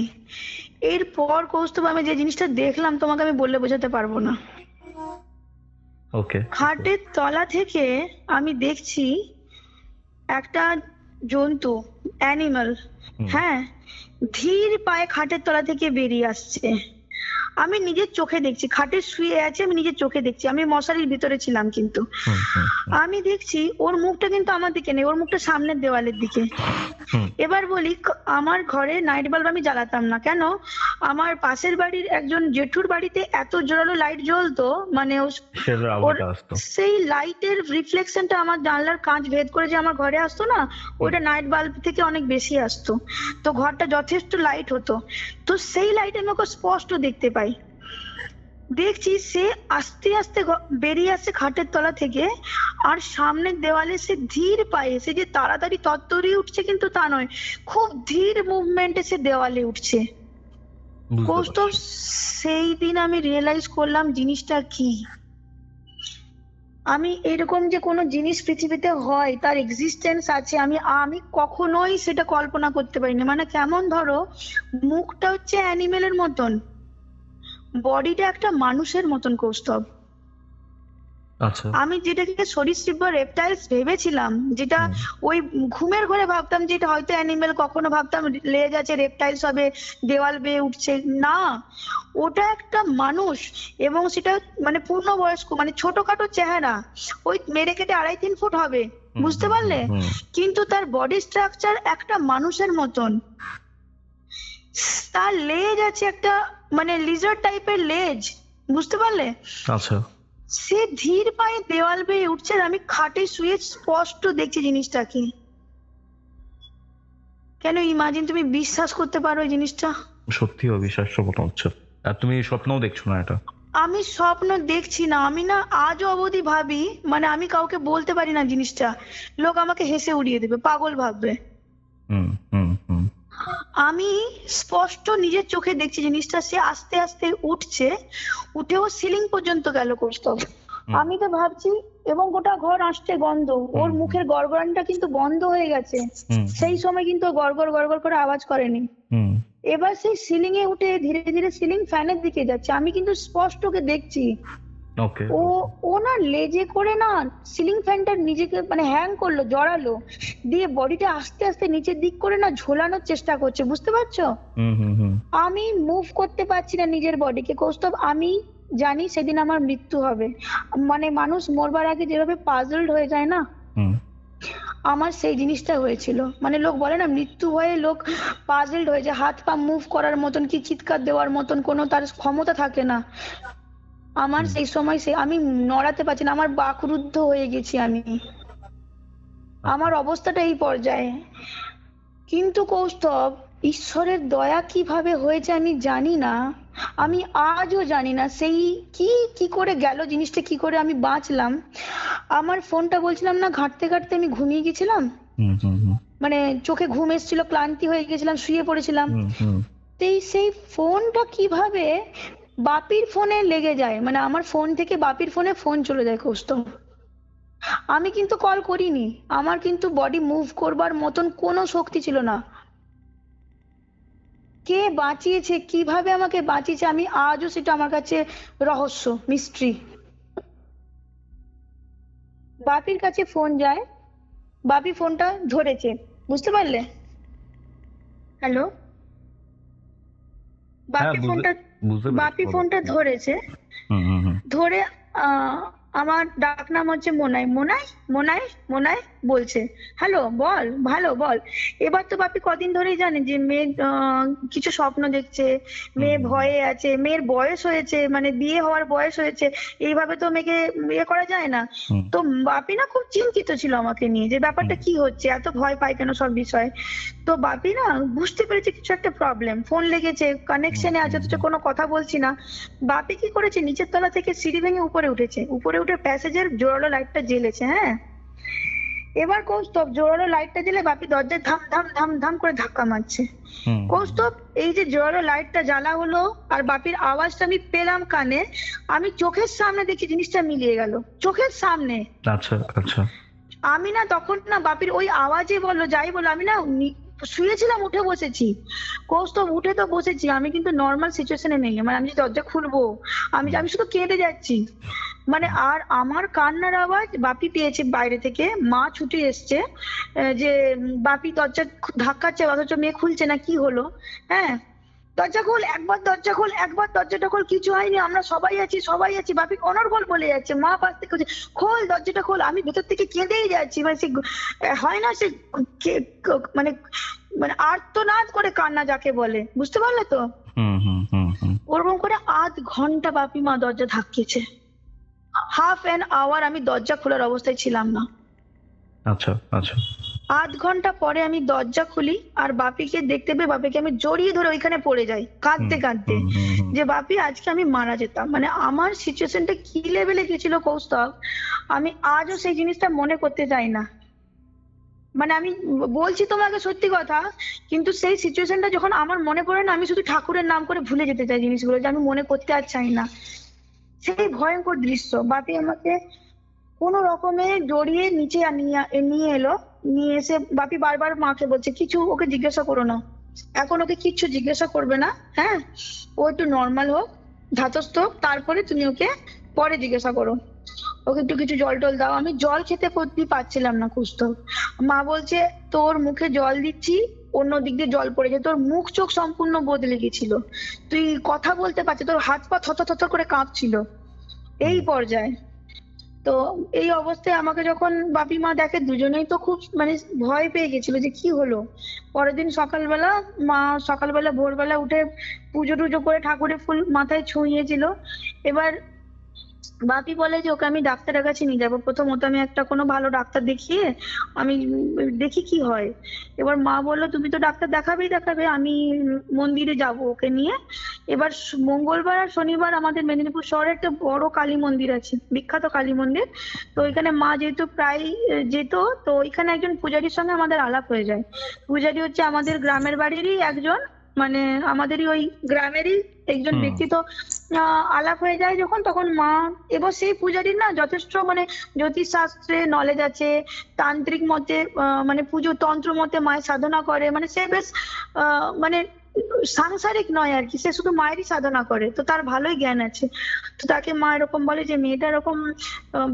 এরপর কৌস্তব আমি যে জিনিসটা দেখলাম তোমাকে আমি বললে বোঝাতে পারবো না। ওকে। খাটের তলা থেকে আমি দেখছি একটা জন্তু, অ্যানিমাল, হ্যাঁ, ধীর পায়ে খাটের তলা থেকে বেরিয়ে আসছে। আমি নিজের চোখে দেখছি, খাটে শুয়ে আছে, আমি নিজের চোখে দেখছি, আমি মশারির ভিতরে ছিলাম কিন্তু আমি দেখছি ওর মুখটা কিন্তু আমার দিকে নেই, ওর মুখটা সামনের দেওয়ালের দিকে। এবার বলি, আমার ঘরে নাইট বাল্ব আমি জ্বালাতাম না, কেন? আমার পাশের বাড়ির একজন জেঠুর বাড়িতে এত জোরালো লাইট জ্বলতো, মানে সেই লাইটের রিফ্লেকশনটা আমার জানলার কাঁচ ভেদ করে যে আমার ঘরে আসতো না, ওটা নাইট বাল্ব থেকে অনেক বেশি আসতো, তো ঘরটা যথেষ্ট লাইট হতো। তো সেই লাইট আমি ওকে স্পষ্ট দেখতে পাই। দেখছি সে আস্তে আস্তে বেরিয়ে আসছে খাটের তলা থেকে, আর সামনের দেওয়ালে সে ধীর পায়ে, সে যে তাড়াতাড়ি তত্তরি উঠছে কিন্তু তা নয়, খুব ধীর মুভমেন্টে সে দেওয়ালে উঠছে। কৌস্তব সেই দিন আমি রিয়েলাইজ করলাম জিনিসটা কি। আমি এরকম যে কোনো জিনিস পৃথিবীতে হয়, তার এক্সিস্টেন্স আছে, আমি কখনোই সেটা কল্পনা করতে পারিনি। মানে কেমন, ধরো মুখটা হচ্ছে অ্যানিমেলের মতন, বডিটা একটা মানুষের মতন কৌস্তব। আচ্ছা। আমি যেটাকে সরীসৃপ বা রেপটাইলস ভেবেছিলাম, যেটা ওই ঘুমের ঘরে ভাবতাম যে এটা হয়তো অ্যানিমেল, কখনো ভাবতাম লেজ আছে রেপটাইলস হবে, দেওয়াল বেয়ে উঠছে, না ওটা একটা মানুষ, এবং সেটা মানে পূর্ণবয়স্ক, মানে ছোটখাটো চেহারা, ওই মেরে কেটে 2.5-3 ফুট হবে, বুঝতে পারলে? কিন্তু তার বডি স্ট্রাকচার একটা মানুষের মতন, তার লেজ আছে একটা মানে লিজার্ড টাইপের লেজ, বুঝতে পারলে? আচ্ছা। সে ধীর পায়ে দেওয়াল বেয়ে উঠছে, আমি খাটে শুয়ে স্পষ্ট দেখছি জিনিসটাকে। কেন ইমাজিন, তুমি বিশ্বাস করতে পারো এই জিনিসটা? সত্যি অবিশ্বাস্য মনে হচ্ছে। আর তুমি স্বপ্নও দেখছো না এটা? আমি স্বপ্ন দেখছি না, আমি না আজও অবধি ভাবি, মানে আমি কাউকে বলতে পারি না জিনিসটা, লোক আমাকে হেসে উড়িয়ে দেবে, পাগল ভাববে। আমি স্পষ্ট নিজের চোখে দেখছি জিনিসটা, সে আস্তে আস্তে উঠছে, উঠেও সিলিং পর্যন্ত গেল কৌস্তব। আমি তো ভাবছি, এবং গোটা ঘর আসছে গন্ধ, ওর মুখের গড়গড়ানিটা কিন্তু বন্ধ হয়ে গেছে, সেই সময় কিন্তু গড়গড় গড়গড় করে আওয়াজ করেনি। হুম। এবার সেই সিলিং এ উঠে ধীরে ধীরে সিলিং ফ্যানের দিকে যাচ্ছে, আমি কিন্তু স্পষ্ট ওকে দেখছি। ওকে। ও ও না লেজে করে না সিলিং ফ্যানটা নিজেকে মানে হ্যাং করলো, জড়ালো, দিয়ে বডিটা আস্তে আস্তে নিচের দিক করে না ঝোলানোর চেষ্টা করছে, বুঝতে পারছো? হুম হুম হুম। আমি মুভ করতে পারছি না নিজের বডিকে। কৌস্তব, আমি জানি সেদিন আমার মৃত্যু হবে, মানে মানুষ মরবার আগে যেভাবে পাজলড হয়ে যায় না, হুম। আমার সেই জিনিসটা হয়েছিল। মানে লোক বলে না মৃত্যু ভয়ে লোক পাজলড হয়ে যায়, হাত পা মুভ করার মতন কি চিৎকার দেওয়ার মতন কোনো তার ক্ষমতা থাকে না। আমার সেই সময় আমি নড়াতে পারছি না, আমার বাকরুদ্ধ হয়ে গেছি আমি, আমার অবস্থাটা এই পর্যায়ে। কিন্তু কৌস্তব, ঈশ্বরের দয়া কিভাবে হয়েছে আমি জানি না, আমি আজও জানি না সেই কি কি করে গেল জিনিসটা, কি করে আমি বাঁচলাম। আমার ফোনটা বলছিলাম না ঘাঁটতে ঘাঁটতে আমি ঘুমিয়ে গেছিলাম, হুম হুম হুম। মানে চোখে ঘুম এসেছিল, ক্লান্তি হয়ে গেছিলাম, শুয়ে পড়েছিলাম। হুম হুম। সেই ফোনটা কিভাবে বাপির ফোনে লেগে যায়, মানে আমার ফোন থেকে বাপির ফোনে ফোন চলে যায় কৌস্তব। আমি কিন্তু কল করিনি, আমার কিন্তু বডি মুভ করবার মতন কোনো শক্তি ছিল না। কে বাঁচিয়েছে, কিভাবে আমাকে বাঁচিয়েছে, আমি আজও সেটা আমার কাছে রহস্য, মিস্ট্রি। বাপির কাছে ফোন যায়, বাপি ফোনটা ধরেছে, বুঝতে পারলে? হ্যালো, হ্যাঁ, বাপি ফোনটা বুঝতে বাপি পেরেছি। ফোনটা ধরেছে, হুম হুম হুম। ধরে আমার ডাক নাম হচ্ছে মোনাই, মোনাই মোনাই মোনাই বলছে, হ্যালো বল, ভালো বল। এবার তো বাপি কদিন ধরেই জানে যে মেয়ে কিছু স্বপ্ন দেখছে, মেয়ে ভয়ে আছে, মেয়ের বয়স হয়েছে, মানে বিয়ে হওয়ার বয়স হয়েছে, এইভাবে তো মেয়েকে বিয়ে করা যায় না। হুম। তো বাপি না খুব চিন্তিত ছিল আমাকে নিয়ে, যে ব্যাপারটা কি হচ্ছে, এত ভয় পায় কেন সব বিষয়ে। তো বাপি না বুঝতে পেরেছে কিছু একটা প্রবলেম, ফোন লেগেছে, কানেকশনে আছে, অথচ কোনো কথা বলছি না। বাপি কি করেছে, নিচের তলা থেকে সিঁড়ি ভেঙে উপরে উঠেছে, উপরে উঠে প্যাসেজের জোরালো লাইটটা জ্বেলেছে। হ্যাঁ, এবার কৌস্তব জোরালো লাইটটা জ্বেলে বাপি দরজায় ধাম ধাম ধাম ধাম করে ধাক্কা মারছে। হুম। কৌস্তব, এই যে জোরালো লাইটটা জ্বালা হলো আর বাপির আওয়াজটা আমি পেলাম কানে, আমি চোখের সামনে দেখি জিনিসটা মিলিয়ে গেল, চোখের সামনে। আচ্ছা আচ্ছা। আমি না তখন না বাপির ওই আওয়াজে বললো যাই বলো, আমি না শুয়েছিলাম, উঠে বসেছি কৌস্তব, উঠে তো বসেছি, আমি কিন্তু নর্মাল সিচুয়েশনে নেই, মানে আমি যে দরজা খুলবো, আমি আমি শুধু কেঁদে যাচ্ছি, মানে। আর আমার কান্নার আওয়াজ বাপি পেয়েছে বাইরে থেকে, মা ছুটে এসছে, যে বাপি দরজা ধাক্কাচ্ছে অথচ মেয়ে খুলছে না, কি হলো? হ্যাঁ, দরজা খোল, একবার দরজা খোল, একবার দরজাটা খোল, কিছু হয়নি, আমরা সবাই আছি, সবাই আছি, বাপি অনর্গল বলে যাচ্ছে, মা পাশ থেকে বলছে, খোল দরজাটা খোল। আমি ভেতর থেকে কেঁদেই যাচ্ছি, মানে সে হয় না সে মানে মানে আর্তনাদ করে কান্না যাকে বলে, বুঝতে পারলে তো? হুম হুম হুম হুম। ওরকম করে আধ ঘন্টা বাপি মা দরজা ধাক্কিয়েছে, হাফ অ্যান আওয়ার আমি দরজা খোলার অবস্থায় ছিলাম না। আচ্ছা আচ্ছা। আধ ঘন্টা পরে আমি দরজা খুলি আর বাপিকে দেখতে পেয়ে বাপিকে আমি জড়িয়ে ধরে ওইখানে পড়ে যাই কাঁদতে কাঁদতে, যে বাপি আজকে আমি মারা যেতাম। মানে আমার সিচুয়েশনটা কি লেভেলে গেছিল কৌস্তব, আমি আজও সেই জিনিসটা মনে করতে চাই না। মানে আমি বলছি তোমাকে সত্যি কথা, কিন্তু সেই সিচুয়েশনটা যখন আমার মনে পড়ে না, আমি শুধু ঠাকুরের নাম করে ভুলে যেতে চাই জিনিসগুলো, যে আমি মনে করতে আর চাই না। সেই ভয়ঙ্কর দৃশ্য, বাপি আমাকে কোনো রকমে জড়িয়ে নিচে নিয়ে এলো, নিয়ে এসে বাপি বারবার মাকে বলছে কিছু ওকে জিজ্ঞাসা করো না, এখন ওকে কিচ্ছু জিজ্ঞাসা করবে না, হ্যাঁ, ও একটু নর্মাল হোক, ধাতস্থ হোক, তারপরে তুমি ওকে পরে জিজ্ঞাসা করো, ওকে একটু কিছু জল টল দাও। আমি জল খেতে পারছিলাম না, কুস্তব। মা বলছে তোর মুখে জল দিচ্ছি, অন্য দিক দিয়ে জল পড়েছে, তোর মুখ চোখ সম্পূর্ণ বদলে গেছিল, তুই কথা বলতে পারছিস, তোর হাত পা থর থর করে কাঁপছিল, এই পর্যায়ে। তো এই অবস্থায় আমাকে যখন বাপি মা দেখে, দুজনেই তো খুব মানে ভয় পেয়ে গেছিল যে কি হলো। পরের দিন সকালবেলা মা ভোরবেলা উঠে পুজো টুজো করে ঠাকুরের ফুল মাথায় ছুঁয়েছিল। এবার বাপি বলে যে ওকে আমি ডাক্তারের কাছে নিয়ে যাবো, প্রথমত আমি একটা কোনো ভালো ডাক্তার দেখিয়ে আমি দেখি কি হয়। এবার মা বললো তুমি তো ডাক্তার দেখাবে, আমি মন্দিরে যাব ওকে নিয়ে। এবার মঙ্গলবার আর শনিবার আমাদের মেদিনীপুর শহরে একটা বড় কালী মন্দির আছে, বিখ্যাত কালী মন্দির। তো ওইখানে মা যেহেতু প্রায় যেত, তো ওইখানে একজন পূজারীর সঙ্গে আমাদের আলাপ হয়ে যায়। পূজারী হচ্ছে আমাদের গ্রামের বাড়িরই একজন, মানে আমাদেরই ওই গ্রামেরই একজন ব্যক্তি। তো আলাপ হয়ে যায় যখন, তখন মা, এবার সেই পূজারীর না যথেষ্ট মানে জ্যোতিষ শাস্ত্রে নলেজ আছে, তান্ত্রিক মতে মানে পুজো তন্ত্র মতে মায়ের সাধনা করে, মানে সে বেশ মানে সাংসারিক নয় আর কি, সে শুধু মায়েরই সাধনা করে, তো তার ভালোই জ্ঞান আছে। তো তাকে মা এরকম বলে যে মেয়েটা এরকম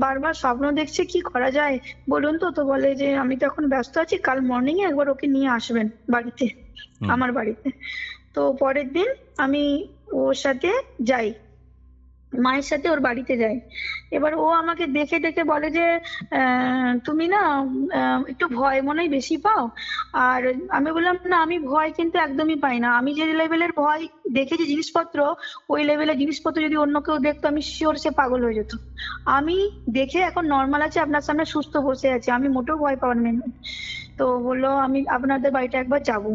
বারবার স্বপ্ন দেখছে, কি করা যায় বলুন তো। তো বলে যে আমি তো এখন ব্যস্ত আছি, কাল মর্নিং এ একবার ওকে নিয়ে আসবেন বাড়িতে, আমার বাড়িতে। তো পরের দিন আমি ওর সাথে যাই, মায়ের সাথে ওর বাড়িতে যাই। এবার ও আমাকে দেখে দেখে বলে যে তুমি না একটু ভয় মনে হয় বেশি পাও। আর আমি বললাম না, আমি ভয় কিন্তু একদমই পাই না। আমি যে লেভেলের ভয় দেখেছি জিনিসপত্র, ওই লেভেলের জিনিসপত্র যদি অন্য কেউ দেখতো আমি শিওর সে পাগল হয়ে যেত। আমি দেখে এখন নর্মাল আছে, আপনার সামনে সুস্থ বসে আছে, আমি মোটেও ভয় পাওয়ার মেয়ে নই। তো বললো আমি আপনাদের বাড়িতে একবার যাবো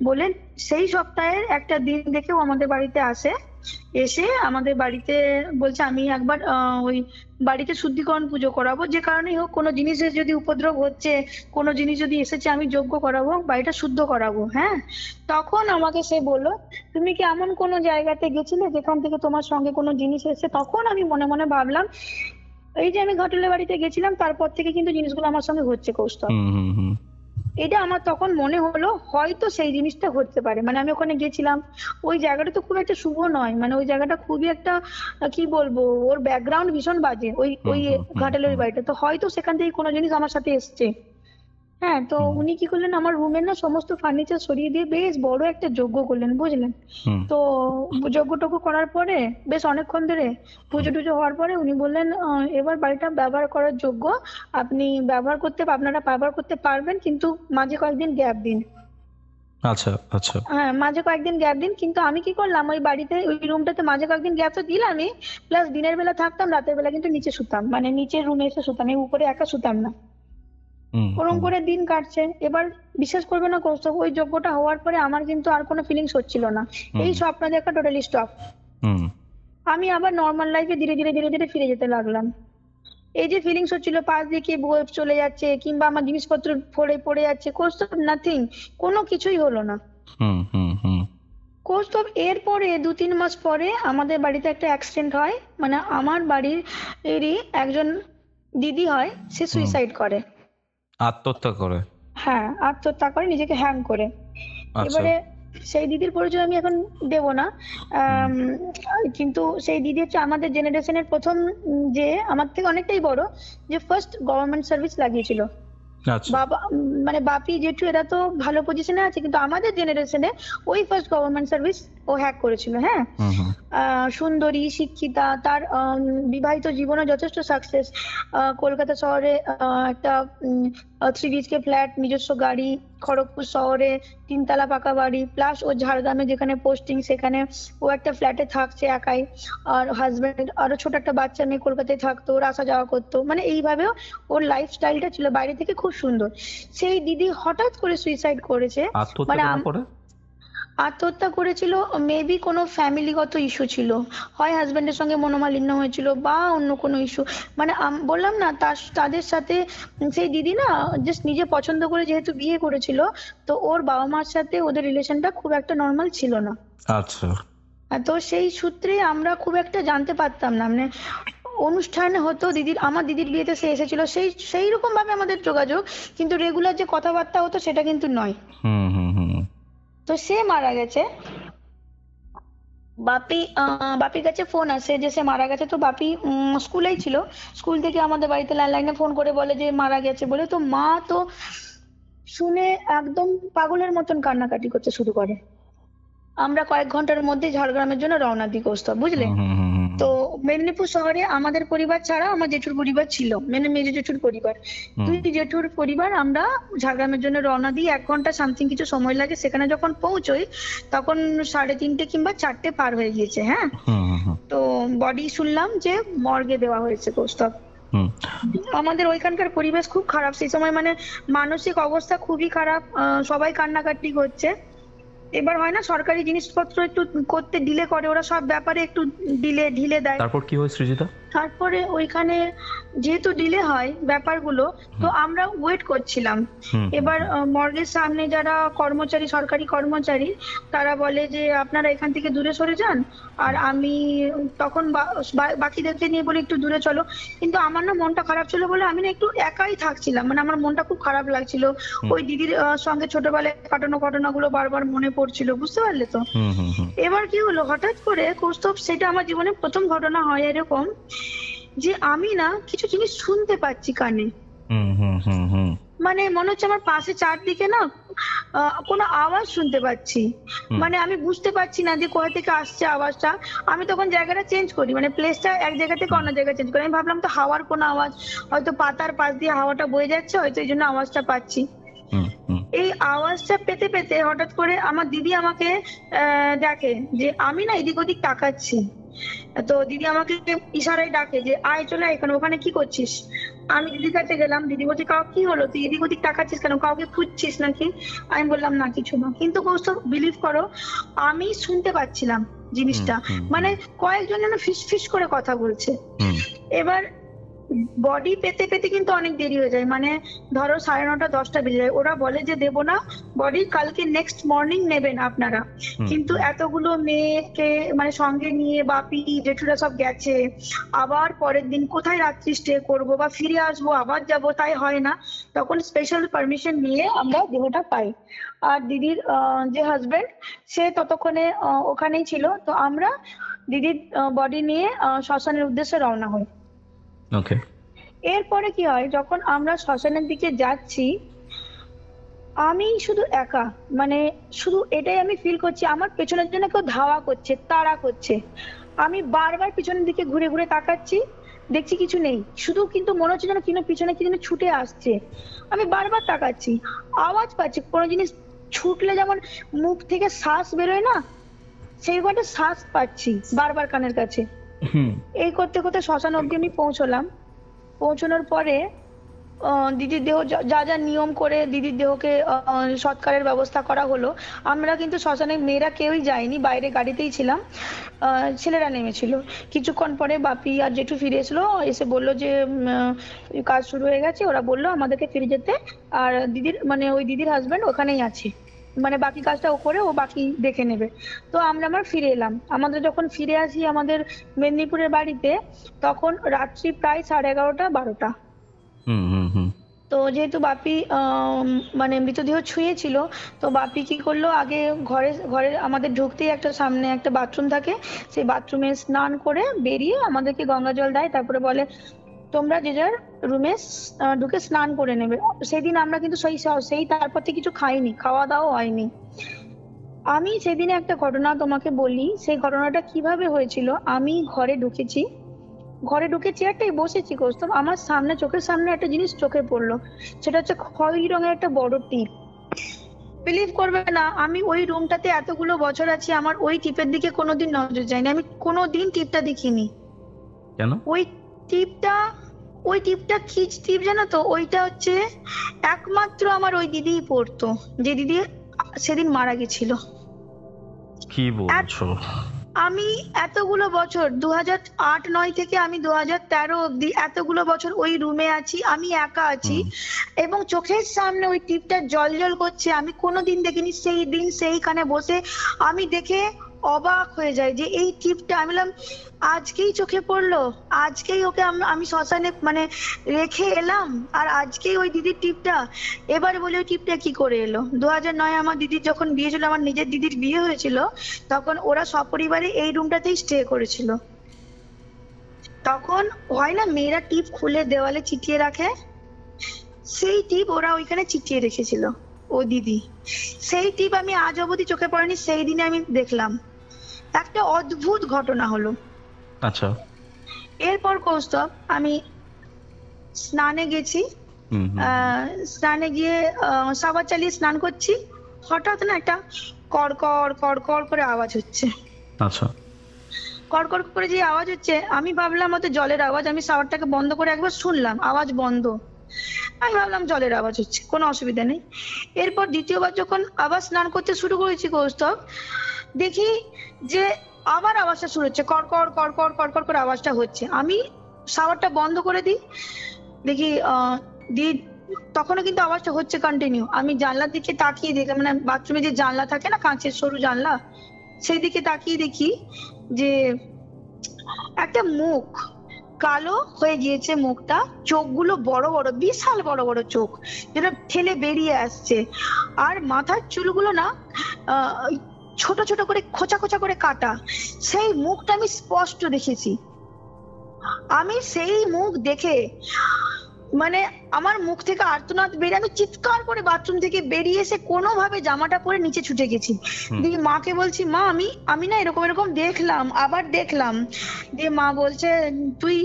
বলে সেই সপ্তাহের একটা দিন দেখে ও আমাদের বাড়িতে আসে। এসে আমাদের বাড়িতে বলছে আমি একবার ওই বাড়িতে শুদ্ধিকরণ পুজো করাবো, যে কারণেই হোক, কোনো জিনিসের যদি উপদ্রব হচ্ছে, কোনো জিনিস যদি এসেছে, আমি যজ্ঞ করাবো, বাড়িটা শুদ্ধ করাবো। হ্যাঁ, তখন আমাকে সে বললো তুমি কি এমন কোনো জায়গাতে গেছিলে যেখান থেকে তোমার সঙ্গে কোনো জিনিস এসেছে? তখন আমি মনে মনে ভাবলাম এই যে আমি ঘাটলের বাড়িতে গেছিলাম, তারপর থেকে কিন্তু জিনিসগুলো আমার সঙ্গে হচ্ছে কৌস্তব। এটা আমার তখন মনে হলো হয়তো সেই জিনিসটা হতে পারে। মানে আমি ওখানে গেছিলাম, ওই জায়গাটা তো খুব একটা শুভ নয়, মানে ওই জায়গাটা খুবই একটা কি বলবো, ওর ব্যাকগ্রাউন্ড ভীষণ বাজে ওই ওই ঘাটালের বাড়িটা। তো হয়তো সেখান থেকে কোনো জিনিস আমার সাথে এসছে। হ্যাঁ, তো উনি কি করলেন, আমার রুমের না সমস্ত ফার্নিচার সরিয়ে দিয়ে বেশ বড় একটা যজ্ঞ করলেন, বুঝলেন তো। যজ্ঞ টজ্ঞ করার পরে বেশ অনেকক্ষণ ধরে পুজো টুজো হওয়ার পরে উনি বললেন এবার বাড়িটা ব্যবহার করার যোগ্য, আপনি আপনারা ব্যবহার করতে পারবেন, কিন্তু মাঝে কয়েকদিন গ্যাপ দিন। আচ্ছা আচ্ছা। হ্যাঁ, মাঝে কয়েকদিন গ্যাপ দিন। কিন্তু আমি কি করলাম, ওই বাড়িতে ওই রুমটাতে মাঝে কয়েকদিন গ্যাপ তো দিলামই, প্লাস দিনের বেলা থাকতাম, রাতের বেলা কিন্তু নিচে শুতাম, মানে নিচের রুমে এসে শুতাম, আমি উপরে একা শুতাম না। ওরকম করে দিন কাটছে। এবার বিশ্বাস করবে না কৌস্তব, ওই যজ্ঞটা হওয়ার পরে আমার কিন্তু আর কোনো ফিলিংস হচ্ছিল না, এই স্বপ্ন দেখা টোটালি স্টপ। আমি আবার নর্মাল লাইফে ধীরে ধীরে ধীরে ধীরে ফিরে যেতে লাগলাম। এই যে ফিলিংস হচ্ছিল, পাশ দিয়ে কে বয়ে চলে যাচ্ছে কিংবা আমার জিনিসপত্র পড়ে পড়ে যাচ্ছে, কৌস্তব নাথিং, কোনো কিছুই হলো না। কৌস্তব এরপরে 2-3 মাস পরে আমাদের বাড়িতে একটা অ্যাক্সিডেন্ট হয়, মানে আমার বাড়ির এরই একজন দিদি হয়, সে সুইসাইড করে, আত্মহত্যা করে। হ্যাঁ, আত্মহত্যা করে, নিজেকে হ্যাং করে। এবারে সেই দিদির পরিচয় আমি এখন দেব না, কিন্তু সেই দিদি হচ্ছে আমাদের জেনারেশনের প্রথম, যে আমার থেকে অনেকটাই বড়, যে ফার্স্ট গভর্নমেন্ট সার্ভিস লাগিয়েছিল। বাবা মানে বাপি জেঠু এরা তো ভালো পজিশনে আছে, কিন্তু আমাদের জেনারেশনে ওই ফার্স্ট গভর্নমেন্ট সার্ভিস ও হ্যাক করেছিল। হ্যাঁ, সুন্দরী, শিক্ষিতা, তার বিবাহিত জীবনে যথেষ্ট সাকসেস। কলকাতা শহরে একটা 3 BHK ফ্ল্যাট, নিজস্ব গাড়ি, খড়গপুর শহরে 3 তলা পাকা বাড়ি, প্লাস ও ঝাড়গ্রামে যেখানে পোস্টিং সেখানে ও একটা ফ্ল্যাটে থাকছে একাই, আর হাজবেন্ড আরো ছোট একটা বাচ্চা মেয়ে কলকাতায় থাকতো, ওর আসা যাওয়া করতো, মানে এইভাবেও ওর লাইফস্টাইলটা ছিল বাইরে থেকে খুব সুন্দর। সেই দিদি হঠাৎ করে সুইসাইড করেছে। মানে আত্মহত্যা করেছিল, মেবি কোনো ফ্যামিলিগত ইস্যু ছিল, হয় হাজবেন্ডের সঙ্গে মনোমালিন্য হয়েছিল বা অন্য কোনো ইস্যু। মানে বললাম না, তাদের সাথে সেই দিদি না জাস্ট নিজে পছন্দ করে যেহেতু বিয়ে করেছিল, তো ওর বাবা মার সাথে ওদের রিলেশনটা খুব একটা নর্মাল ছিল না। আচ্ছা। তো সেই সূত্রে আমরা খুব একটা জানতে পারতাম না, মানে অনুষ্ঠান হতো, আমার দিদির বিয়েতে সে এসেছিল, সেই রকম ভাবে আমাদের যোগাযোগ, কিন্তু রেগুলার যে কথাবার্তা হতো সেটা কিন্তু নয়। তো সে মারা গেছে। বাপির কাছে ফোন আসে যে সে মারা গেছে। তো বাপি স্কুলেই ছিল, স্কুল থেকে আমাদের বাড়িতে ল্যান্ডলাইনে ফোন করে বলে যে মারা গেছে বলে। তো মা তো শুনে একদম পাগলের মতন কান্নাকাটি করতে শুরু করে। আমরা কয়েক ঘন্টার মধ্যে ঝাড়গ্রামের জন্য রওনা দিই কৌস্তব, বুঝলে তো। মেদিনীপুর শহরে আমাদের পরিবার ছাড়া আমার জেঠুর পরিবার ছিল, মানে মেজো জেঠুর পরিবার, 2 জেঠুর পরিবার। আমরা ঝাড়গ্রামের জন্য রওনা দিই, 1 ঘন্টা সামথিং কিছু সময় লাগে। সেখানে যখন পৌঁছই তখন 3:30 কিংবা 4টে পার হয়ে গিয়েছে। হ্যাঁ, তো বডি শুনলাম যে মর্গে দেওয়া হয়েছে কৌস্তব। আমাদের ওইখানকার পরিবেশ খুব খারাপ সেই সময়, মানে মানসিক অবস্থা খুবই খারাপ, সবাই কান্নাকাটি করছে। এবার হয় না সরকারি জিনিসপত্র একটু করতে ডিলে করে, ওরা সব ব্যাপারে একটু ঢিলে দেয়। তারপর কি হয় সৃজিতা? তারপরে ওইখানে যেহেতু ডিলে হয় ব্যাপারগুলো, তো আমরা ওয়েট করছিলাম। এবার মর্গের সামনে যারা কর্মচারী, সরকারি কর্মচারী, তারা বলে যে আপনারা এখান থেকে দূরে সরে যান। আর আমি তখন বাকিদেরকে নিয়ে বলি একটু দূরে চলো, কিন্তু আমার না মনটা খারাপ ছিল বলে আমি না একটু একাই থাকছিলাম, মানে আমার মনটা খুব খারাপ লাগছিল। ওই দিদির সঙ্গে ছোটবেলায় কাটানো ঘটনাগুলো বারবার মনে পড়ছিল, বুঝতে পারলে তো। এবার কি হলো, হঠাৎ করে কৌস্তব, সেটা আমার জীবনে প্রথম ঘটনা হয় এরকম, যে আমি না কিছু জিনিস শুনতে পাচ্ছি কানে। মানে মনে হচ্ছে আমার পাশে চারদিকে না কোনো আওয়াজ শুনতে পাচ্ছি, মানে আমি বুঝতে পারছি না যে কোথা থেকে আসছে আওয়াজটা। আমি তখন জায়গাটা চেঞ্জ করি, মানে প্লেসটা এক জায়গা থেকে অন্য জায়গায় চেঞ্জ করি। আমি ভাবলাম তো হাওয়ার কোনো আওয়াজ, হয়তো পাতার পাশ দিয়ে হাওয়াটা বয়ে যাচ্ছে, হয়তো এই জন্য আওয়াজটা পাচ্ছি। এই আওয়াজটা পেতে পেতে হঠাৎ করে আমার দিদি আমাকে দেখে যে আমি না এদিক ওদিক তাকাচ্ছি। তো দিদি আমাকে ইশারায় ডাকে যে আয় চলে আয়, এখানে ওখানে কি করছিস। আমি দিদির কাছে গেলাম, দিদি বলছে কি হলো, তুই এদিক ওদিক তাকাচ্ছিস কেন, কাউকে খুঁজছিস নাকি। আমি বললাম না কিছু না, কিন্তু কৌস্তব বিলিভ করো আমি শুনতে পাচ্ছিলাম জিনিসটা, মানে কয়েকজন যেন ফিস ফিস করে কথা বলছে। এবার বডি পেতে পেতে কিন্তু অনেক দেরি হয়ে যায়, মানে ধরো 9:30 10টা বেজে যায়। ওরা বলে যে দেবো না বডি, কালকে নেক্সট মর্নিং নেবেন আপনারা। কিন্তু এতগুলো মেয়েকে মানে সঙ্গে নিয়ে বাপি জেঠুরা সব গেছে, আবার পরের দিন কোথায় রাত্রি স্টে করবো বা ফিরে আসবো আবার যাব, তাই হয় না। তখন স্পেশাল পারমিশন নিয়ে আমরা দেহটা পাই। আর দিদির যে হাজবেন্ড, সে ততক্ষণে ওখানেই ছিল। তো আমরা দিদির বডি নিয়ে শ্মশানের উদ্দেশ্যে রওনা হই। ওকে। এরপরে কি হয়, যখন আমরা শ্মশানের দিকে যাচ্ছি, আমি শুধু একা, মানে শুধু এটাই আমি ফিল করছি, আমার পেছনের জন্য কেউ ধাওয়া করছে, তাড়া করছে। আমি বারবার পিছনের দিকে ঘুরে ঘুরে তাকাচ্ছি, দেখছি কিছু নেই, শুধু কিন্তু মনে হচ্ছে যেন পিছনে কি যেন ছুটে আসছে। আমি বারবার তাকাচ্ছি, আওয়াজ পাচ্ছি, কোনো জিনিস ছুটলে যেমন মুখ থেকে শ্বাস বেরোয় না, সেইরকম একটা শ্বাস পাচ্ছি বারবার কানের কাছে। এই করতে করতে শ্মশান অব্দি আমি পৌঁছলাম। পৌঁছানোর পরে দিদির দেহ যা যা নিয়ম করে দিদির দেহকে সৎকারের ব্যবস্থা করা হলো। আমরা কিন্তু শ্মশানে মেয়েরা কেউই যায়নি, বাইরে গাড়িতেই ছিলাম, ছেলেরা নেমেছিল। কিছুক্ষণ পরে বাপি আর জেঠু ফিরে এসলো, এসে বললো যে কাজ শুরু হয়ে গেছে। ওরা বললো আমাদেরকে ফিরে যেতে, আর দিদির মানে ওই দিদির হাজবেন্ড ওখানেই আছে, মানে বাকি কাজটা ও করে ও বাকি দেখে নেবে। তো আমরা ফিরে এলাম। আমাদের যখন ফিরে আসি আমাদের মেদিনীপুরের বাড়িতে, তখন রাত্রি প্রায় 11:30 12টা। তো যেহেতু বাপি মানে মৃতদেহ ছুঁয়েছিল, তো বাপি কি করলো, আগে ঘরে আমাদের ঢুকতেই একটা সামনে একটা বাথরুম থাকে, সেই বাথরুমে স্নান করে বেরিয়ে আমাদেরকে গঙ্গা জল দেয়, তারপরে বলে তোমরা যে যার রুমে ঢুকে স্নান করে নেবে। সেদিন আমরা কিন্তু সেই তারপর থেকে কিছু খাইনি, খাওয়া দাওয়া হয়নি। আমি সেদিনে একটা ঘটনা তোমাকে বলি, সেই ঘটনাটা কিভাবে হয়েছিল। আমি ঘরে ঢুকে চেয়ারটাই বসেছি কৌস্তব, আমার সামনে চোখের সামনে একটা জিনিস চোখে পড়লো, সেটা হচ্ছে খয়েরি রঙের একটা বড় টিপ। বিলিভ করবে না, আমি ওই রুমটাতে এতগুলো বছর আছি, আমার ওই টিপের দিকে কোনোদিন নজর যায়নি, আমি কোনোদিন টিপটা দেখিনি। কেন? ওই টিপটা কি টিপ জানো তো, ওইটা হচ্ছে একমাত্র আমার ওই দিদিই পড়তো, যে দিদি সেদিন মারা গেছিল। কি বলছো? আমি এতগুলো বছর 2008-9 থেকে আমি 2013 অব্দি এতগুলো বছর ওই রুমে আছি, আমি একা আছি, এবং চোখের সামনে ওই টিপটা জল করছে। আমি কোনোদিন দেখিনি, সেই দিন সেইখানে বসে আমি দেখে অবাক হয়ে যায় যে এই টিপটা, আমি বললাম আজকেই চোখে পড়লো, আজকেই ওকে আমি শ্মশানে মানে রেখে এলাম, আর আজকেই ওই দিদির টিপটা। এবার বলে ওই টিপটা কি করে এলো। 2009 আমার দিদির যখন বিয়ে ছিল, আমার নিজের দিদির বিয়ে হয়েছিল, তখন ওরা সপরিবারে এই রুমটাতেই স্টে করেছিল। তখন হয় না মেয়েরা টিপ খুলে দেওয়ালে চিটিয়ে রাখে, সেই টিপ ওরা ওইখানে চিটিয়ে রেখেছিল ও দিদি। সেই টিপ আমি আজ অবধি চোখে পড়েনি, সেই দিনে আমি দেখলাম। একটা অদ্ভুত ঘটনা হলো। আচ্ছা। এরপর কৌস্তব আমি স্নানে গেছি, স্নানে গিয়ে সাবান চালিয়ে স্নান করছি, হঠাৎ না একটা কড়কড় করে আওয়াজ হচ্ছে। আচ্ছা। কড়কড় করে যে আওয়াজ হচ্ছে, আমি ভাবলাম হয়তো জলের আওয়াজ। আমি শাওয়ারটাকে বন্ধ করে একবার শুনলাম, আওয়াজ বন্ধ। আমি ভাবলাম জলের আওয়াজ হচ্ছে, কোনো অসুবিধা নেই। এরপর দ্বিতীয়বার যখন আবার স্নান করতে শুরু করেছি কৌস্তব, দেখি যে আবার আওয়াজটা শুরু হচ্ছে, কড়কড় করে আওয়াজটা হচ্ছে। আমি শাওয়ারটা বন্ধ করে দিই, দেখি দিয়ে তখনও কিন্তু আওয়াজটা হচ্ছে কন্টিনিউ। আমি জানলার দিকে তাকিয়ে দেখি, মানে বাথরুমে যে জানলা থাকে না, কাঁচের সরু জানলা, সেই দিকে তাকিয়ে দেখি যে একটা মুখ কালো হয়ে গিয়েছে, মুখটা, চোখগুলো বড় বড়, বিশাল বড় বড় চোখ, যেটা ঠেলে বেরিয়ে আসছে। আর মাথার চুলগুলো না ছোট ছোট করে খোঁচা খোঁচা করে কাটা। সেই মুখটা আমি স্পষ্ট দেখেছি। আমি সেই মুখ দেখে মানে আমার মুখ থেকে আর্তনাদ বেরিয়ে আমি চিৎকার করে বাথরুম থেকে বেরিয়ে এসে কোনোভাবে জামাটা পরে নিচে ছুটে গেছি। দিয়ে মাকে বলছি, মা আমি না এরকম এরকম দেখলাম, আবার দেখলাম। দিয়ে মা বলছে, তুই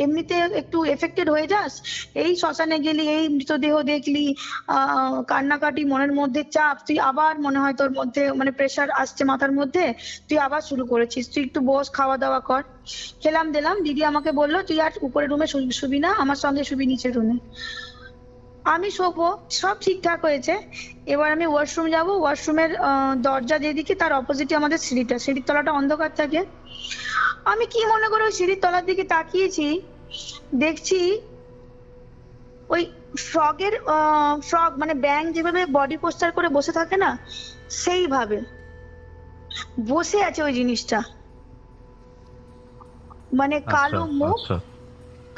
এমনিতে একটু এফেক্টেড হয়ে যাস, এই শ্মশানে গেলি, এই মৃতদেহ দেখলি, কান্নাকাটি, মনের মধ্যে চাপ, তুই আবার মনে হয় তোর মধ্যে মানে প্রেশার আসছে মাথার মধ্যে, তুই আবার শুরু করেছিস, তুই একটু বস, খাওয়া দাওয়া কর। খেলাম দিলাম। দিদি আমাকে বললো, তুই আর উপরের রুমে শুবি না, আমার সঙ্গে শুবি নিচের রুমে। আমি শোবো, সব ঠিকঠাক হয়েছে। এবার আমি ওয়াশরুম যাব, ওয়াশরুমের দরজা যেদিকে তার অপোজিটে আমাদের সিঁড়িটা, সিঁড়ির তলাটা অন্ধকার থাকে। আমি কি মনে করে ওই সিঁড়ির তলার দিকে তাকিয়েছি, দেখছি ওই ফ্রগ মানে ব্যাঙ যেভাবে বডি পোস্টার করে বসে থাকে না, সেইভাবে বসে আছে ওই জিনিসটা। মানে কালো মুখ,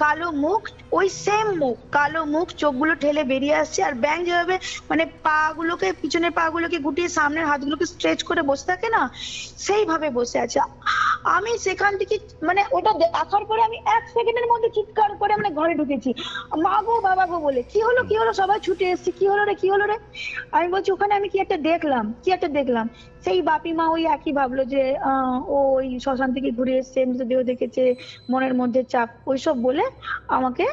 কালো মুখ, ওই সেম মুখ, কালো মুখ, চোখগুলো ঠেলে বেরিয়ে আসছে। আর ব্যাঙ যেভাবে মানে পা গুলোকে, পিছনের পা গুলোকে গুটিয়ে সামনের হাতগুলোকে স্ট্রেচ করে বসে থাকে না, সেইভাবে বসে আছে। আমি সেখান থেকে মানে ওটা দেখার পরে আমি 1 সেকেন্ডের মধ্যে চিৎকার করে মানে ঘরে ঢুকেছি, মা গো বাবা গো বলে। কি হলো কি হলো, সবাই ছুটে এসেছে, কি হলো রে কি হলো রে। আমি বলছি, ওখানে আমি কি একটা দেখলাম। সেই বাপি মা ওই একই ভাবলো যে ওই শ্মশান থেকে ঘুরে এসছে, মৃতদেহ দেখেছে, মনের মধ্যে চাপ, ওইসব বলে আমাকে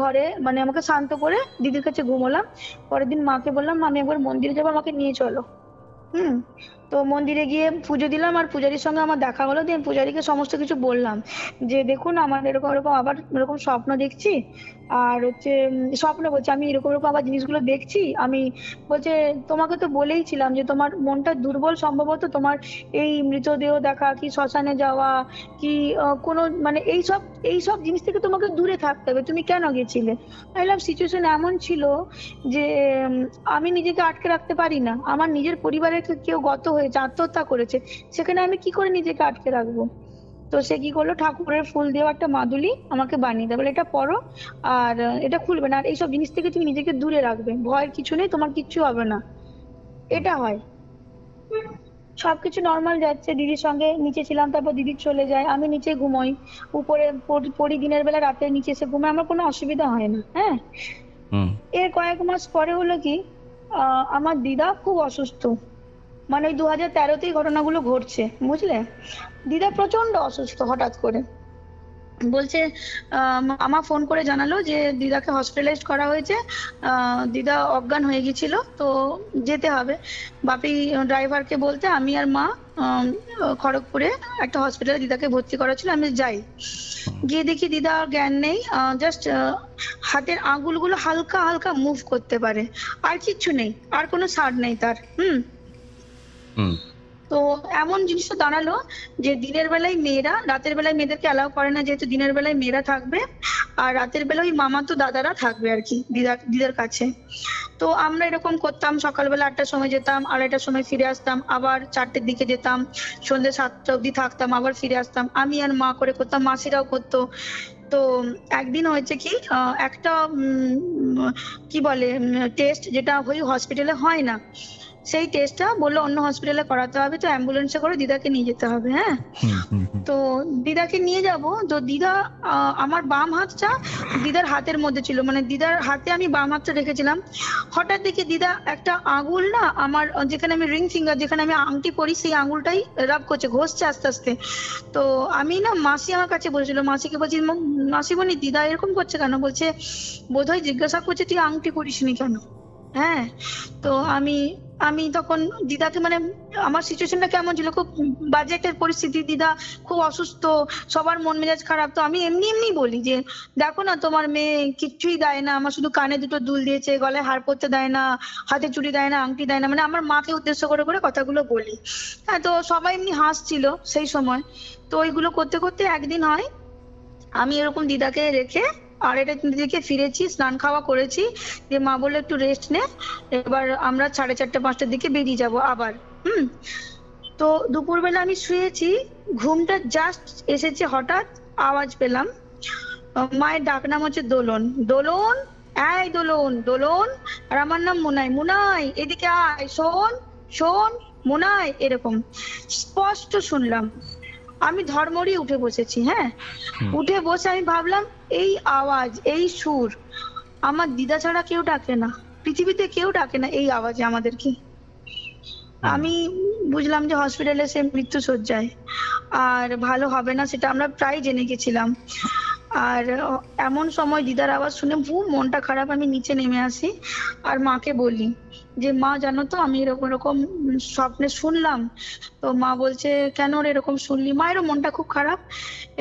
ঘরে মানে আমাকে শান্ত করে দিদির কাছে ঘুমোলাম। পরের দিন মাকে বললাম, মা আমি একবার মন্দিরে যাবো, আমাকে নিয়ে চলো। তো মন্দিরে গিয়ে পুজো দিলাম, আর পূজারীর সঙ্গে আমার দেখা হলো। দিয়ে পূজারীকে সমস্ত কিছু বললাম যে দেখুন আমার এরকম এরকম আবার এরকম স্বপ্ন দেখছি, আর হচ্ছে স্বপ্ন বলছি আমি এরকম এরকম আবার জিনিসগুলো দেখছি। আমি বলছে, তোমাকে তো বলেইছিলাম যে তোমার মনটা দুর্বল, সম্ভবত তোমার এই মৃতদেহ দেখা কি শ্মশানে যাওয়া কি কোনো মানে এইসব জিনিস থেকে তোমাকে দূরে থাকতে হবে, তুমি কেন গেছিলে। বললাম সিচুয়েশন এমন ছিল যে আমি নিজেকে আটকে রাখতে পারি না, আমার নিজের পরিবারের কেউ গত হয়েছে, আত্মহত্যা করেছে, সেখানে আমি কি করে নিজেকে আটকে রাখবো। তো সে কি করলো, ঠাকুরের ফুল দেওয়া একটা মাদুলি আমাকে বানিয়ে দেয়, বলে এটা পরো আর এটা খুলবে না, আর এইসব জিনিস থেকে তুমি নিজেকে দূরে রাখবে, ভয়ের কিছু নেই, তোমার কিচ্ছু হবে না। এটা হয়। সবকিছু নর্মাল যাচ্ছে, দিদির সঙ্গে নিচে ছিলাম, তারপর দিদি চলে যায়, আমি নিচে ঘুমোই, উপরে পড়ি, দিনের বেলা রাতে নিচে এসে ঘুমাই, আমার কোনো অসুবিধা হয় না। হ্যাঁ, এর কয়েক মাস পরে হলো কি, আমার দিদা খুব অসুস্থ, মানে ওই 2013তেই ঘটনাগুলো ঘটছে, বুঝলে। দিদা প্রচন্ড অসুস্থ, হঠাৎ করে বলছে, আমার ফোন করে জানালো যে দিদাকে হসপিটালাইজড করা হয়েছে, দিদা অজ্ঞান হয়ে গেছিল, তো যেতে হবে। বাপি ড্রাইভারকে বলতে আমি আর মা খড়গপুরে একটা হসপিটালে দিদাকে ভর্তি করা ছিল, আমি যাই, গিয়ে দেখি দিদা জ্ঞান নেই, জাস্ট হাতের আঙুলগুলো হালকা হালকা মুভ করতে পারে, আর কিচ্ছু নেই, আর কোনো সাড় নেই তার। তো এমন জিনিসটা দাঁড়ালো যে দিনের বেলায় মেয়েরা, রাতের বেলায় মেয়েদেরকে অ্যালাউ করে না, যেহেতু দিনের বেলায় মেয়েরা থাকবে আর রাতের বেলা ওই মামাতো দাদারা থাকবে আর কি দিদার কাছে। তো আমরা এরকম করতাম, সকালবেলা 8টার সময় যেতাম, 2:30টার সময় ফিরে আসতাম, আবার 4টের দিকে যেতাম, সন্ধ্যে 7টা অবধি থাকতাম, আবার ফিরে আসতাম। আমি আর মা করে করতাম, মাসিরাও করতো। তো একদিন হয়েছে কি, একটা কি বলে টেস্ট, যেটা ওই হসপিটালে হয় না, সেই টেস্টটা বললো অন্য হসপিটালে করাতে হবে, তো অ্যাম্বুলেন্সে করে দিদাকে নিয়ে যেতে হবে। হ্যাঁ, তো দিদাকে নিয়ে যাব, তো দিদা আমার বাম হাতটা দিদার হাতের মধ্যে ছিল, মানে দিদার হাতে আমি বাম হাতটা রেখেছিলাম। হঠাৎ দেখি দিদা একটা আঙুল না আমার, যেখানে আমি রিং ফিঙ্গার, যেখানে আমি আংটি পরি, সেই আঙুলটাই রাব করছে, ঘষছে আস্তে আস্তে। তো আমি না, মাসি আমার কাছে বলেছিল, মাসিকে বলছি, মাসি বলি দিদা এরকম করছে কেন, বলছে বোধহয় জিজ্ঞাসা করছে তুই আংটি পরিসনি কেন। হ্যাঁ, তো আমি তখন দিদাকে মানে আমার সিচুয়েশনটা কেমন ছিল, খুব বাজে একটা পরিস্থিতি, দিদা খুব অসুস্থ, সবার মন মেজাজ খারাপ। তো আমি এমনি বলি যে দেখো না, তোমার মেয়ে কিচ্ছুই দেয় না, আমার শুধু কানে দুটো দুল দিয়েছে, গলায় হার পরতে দেয় না, হাতে চুড়ি দেয় না, আংটি দেয় না, মানে আমার মাকে উদ্দেশ্য করে করে কথাগুলো বলি। হ্যাঁ, তো সবাই এমনি হাসছিল সেই সময়। তো ওইগুলো করতে করতে একদিন হয়, আমি এরকম দিদাকে রেখে আর এটা দিদিকে ফিরেছি, স্নান খাওয়া করেছি, যে মা বললো একটু রেস্ট নে, এবার আমরা 4:30-5টার দিকে বেরিয়ে যাব আবার। তো দুপুরবেলা আমি শুয়েছি, ঘুমটা জাস্ট এসেছে, হঠাৎ আওয়াজ পেলাম, মায়ের ডাক নাম হচ্ছে দোলন, দোলন, এই দোলন, দোলন। আর আমার নাম মুনাই, মুনাই এদিকে আয়, শোন শোন মুনাই, এরকম স্পষ্ট শুনলাম। আমি ধর্মরই উঠে বসেছি। হ্যাঁ, উঠে বসে আমি ভাবলাম এই আওয়াজ, এই সুর আমার দিদা ছাড়া কেউ ডাকে না, পৃথিবীতে কেউ ডাকে না এই আওয়াজে আমাদেরকে। আমি বুঝলাম যে হসপিটালে সে মৃত্যু শয্যায়, আর ভালো হবে না, সেটা আমরা প্রায় জেনে গেছিলাম। আর এমন সময় দিদার আওয়াজ শুনে খুব মনটা খারাপ, আমি নিচে নেমে আসি আর মাকে বলি যে মা জানো তো আমি এরকম এরকম স্বপ্নে শুনলাম। তো মা বলছে কেন রে এরকম শুনলি? মায়েরও মনটা খুব খারাপ।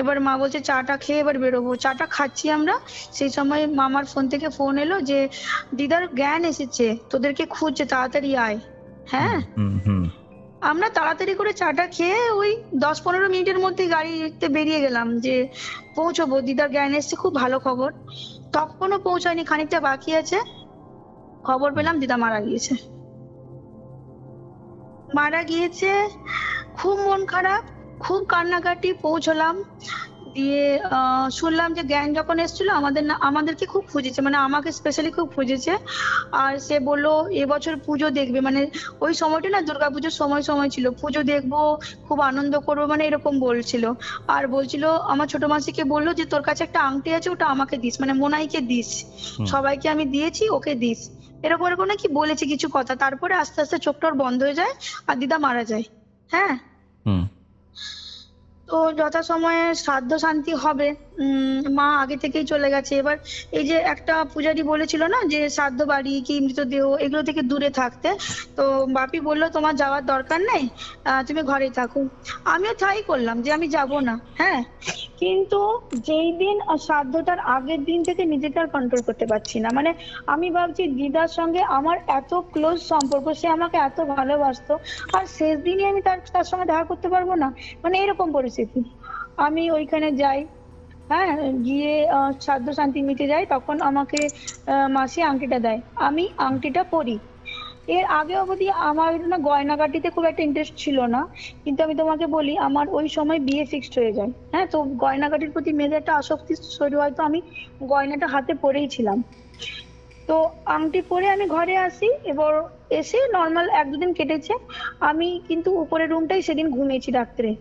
এবার মা বলছে চাটা খেয়ে এবার বেরোবো। চাটা খাচ্ছি আমরা, সেই সময় মামার ফোন থেকে ফোন এলো যে দিদার জ্ঞান এসেছে, তোদেরকে খুঁজছে, তাড়াতাড়ি আয়। হ্যাঁ, আমরা তাড়াতাড়ি করে চাটা খেয়ে ওই 10-15 মিনিটের মধ্যে গাড়িতে বেরিয়ে গেলাম যে পৌঁছবো, দিদার জ্ঞান এসছে, খুব ভালো খবর। তখনও পৌঁছায়নি, খানিকটা বাকি আছে, খবর পেলাম দিদা মারা গিয়েছে। মারা গিয়েছে, খুব মন খারাপ, খুব কান্নাকাটি। পৌঁছলাম, দিয়ে শুনলাম যে জ্ঞান যখন এসেছিল আমাদেরকে খুব খুঁজেছে, মানে আমাকে স্পেশালি খুব খুঁজেছে। আর সে বললো এবছর পুজো দেখবে, মানে ওই সময়টা না দুর্গাপুজোর সময় ছিল, পুজো দেখবো, খুব আনন্দ করবো, মানে এরকম বলছিল। আর বলছিল আমার ছোট মাসিকে বললো যে তোর কাছে একটা আংটি আছে, ওটা আমাকে দিস, মানে মোনাইকে দিস, সবাইকে আমি দিয়েছি, ওকে দিস, এরকম এরকম নাকি বলেছে কিছু কথা। তারপরে আস্তে আস্তে চোখটা ওর বন্ধ হয়ে যায় আর দিদা মারা যায়। হ্যাঁ, তো যথাসময়ে শ্রাদ্ধ শান্তি হবে, মা আগে থেকেই চলে গেছে। এবার এই যে একটা পূজারি বলেছিল না যে শ্রাদ্ধ বাড়ি কি মৃতদেহ এগুলো থেকে দূরে থাকতে, তো বাপি বললো তোমার যাওয়ার দরকার নেই, তুমি ঘরেই থাকো। আমিও তাই করলাম যে আমি যাব না। হ্যাঁ, কিন্তু যেই দিন শ্রাদ্ধটার আগের দিন থেকে নিজেকে আর কন্ট্রোল করতে পারছি না, মানে আমি ভাবছি দিদার সঙ্গে আমার এত ক্লোজ সম্পর্ক, সে আমাকে এত ভালোবাসতো, আর শেষ দিনই আমি তার সঙ্গে দেখা করতে পারবো না, মানে এরকম পরিস্থিতি। আমি ওইখানে যাই, হ্যাঁ, গিয়ে শ্রাদ্ধ শান্তি মিটে যায়, তখন আমাকে মাসি আংটিটা দেয়, আমি আংটিটা পরি। এর আগে অবধি আমার না গয়নাগাটিতে খুব একটা ইন্টারেস্ট ছিল না, কিন্তু আমি তোমাকে বলি আমার ওই সময় বিয়ে ফিক্সড হয়ে যায়। হ্যাঁ, তো গয়নাগাটির প্রতি মেয়েদের একটা আসক্তি শুরু হয়, তো আমি গয়নাটা হাতে পরেই ছিলাম। তো আংটি পরে আমি ঘরে আসি, এবার এসে নর্মাল 1-2 দিন কেটেছে, আমি কিন্তু উপরের রুমটাই সেদিন ঘুমিয়েছি রাত্রে।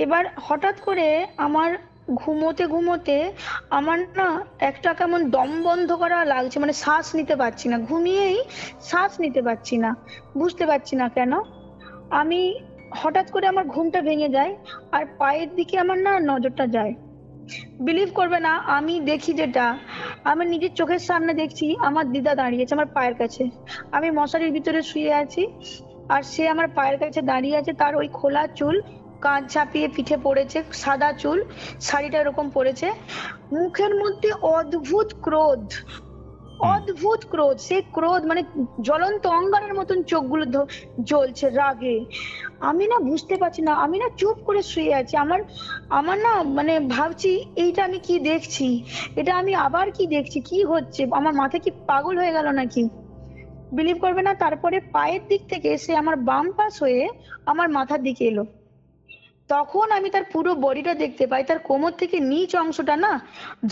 এবার হঠাৎ করে আমার ঘুমোতে ঘুমোতে আমার না একটা কেমন দম বন্ধ করা লাগছে, মানে শ্বাস নিতে পারছি না, ঘুমিয়েই শ্বাস নিতে পারছি না, বুঝতে পারছি না কেন। আমি হঠাৎ করে আমার ঘুমটা ভেঙে যায় আর পায়ের দিকে আমার না নজরটা যায়। বিলিভ করবে না, আমি দেখি যেটা, আমার নিজের চোখের সামনে দেখছি আমার দিদা দাঁড়িয়েছে আমার পায়ের কাছে, আমি মশারির ভিতরে শুয়ে আছি আর সে আমার পায়ের কাছে দাঁড়িয়ে আছে, তার ওই খোলা চুল কাঁধ ঝাঁপিয়ে পিঠে পড়েছে, সাদা চুল, শাড়িটা এরকম পড়েছে, মুখের মধ্যে অদ্ভুত ক্রোধ, অদ্ভুত ক্রোধ, সেই ক্রোধ মানে জ্বলন্ত অঙ্গারের মতন চোখগুলো জ্বলছে রাগে। আমি না বুঝতে পারছি না, আমি না চুপ করে শুয়ে আছি, আমার না মানে ভাবছি এইটা আমি কি দেখছি, এটা আমি আবার কি দেখছি, কি হচ্ছে, আমার মাথা কি পাগল হয়ে গেল নাকি। বিলিভ করবে না, তারপরে পায়ের দিক থেকে সে আমার বাম পাশ হয়ে আমার মাথার দিকে এলো, তখন আমি তার পুরো বডিটা দেখতে পাই, তার কোমর থেকে নিচ অংশটা না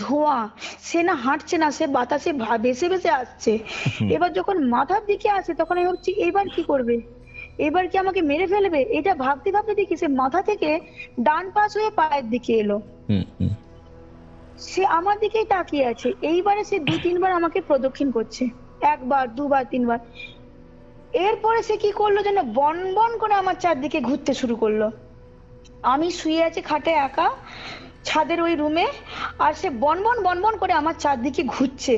ধোঁয়া, সে না হাঁটছে না, সে বাতাসে ভেসে ভেসে আসছে। এবার যখন মাথার দিকে আসে তখন আমি ভাবছি এবার কি করবে, এবার কি আমাকে মেরে ফেলবে, এটা ভাবতে ভাবতে দেখি সে মাথা থেকে ডান পাশ হয়ে পায়ের দিকে এলো, সে আমার দিকেই তাকিয়ে আছে। এইবারে সে 2-3 বার আমাকে প্রদক্ষিণ করছে, 1 বার 2 বার 3 বার। এরপরে সে কি করলো যেন বন বন করে আমার চারদিকে ঘুরতে শুরু করলো। আমি শুয়ে আছি খাটে একা ছাদের ওই রুমে, আর সে বনবন বনবন করে আমার চারদিকে ঘুরছে।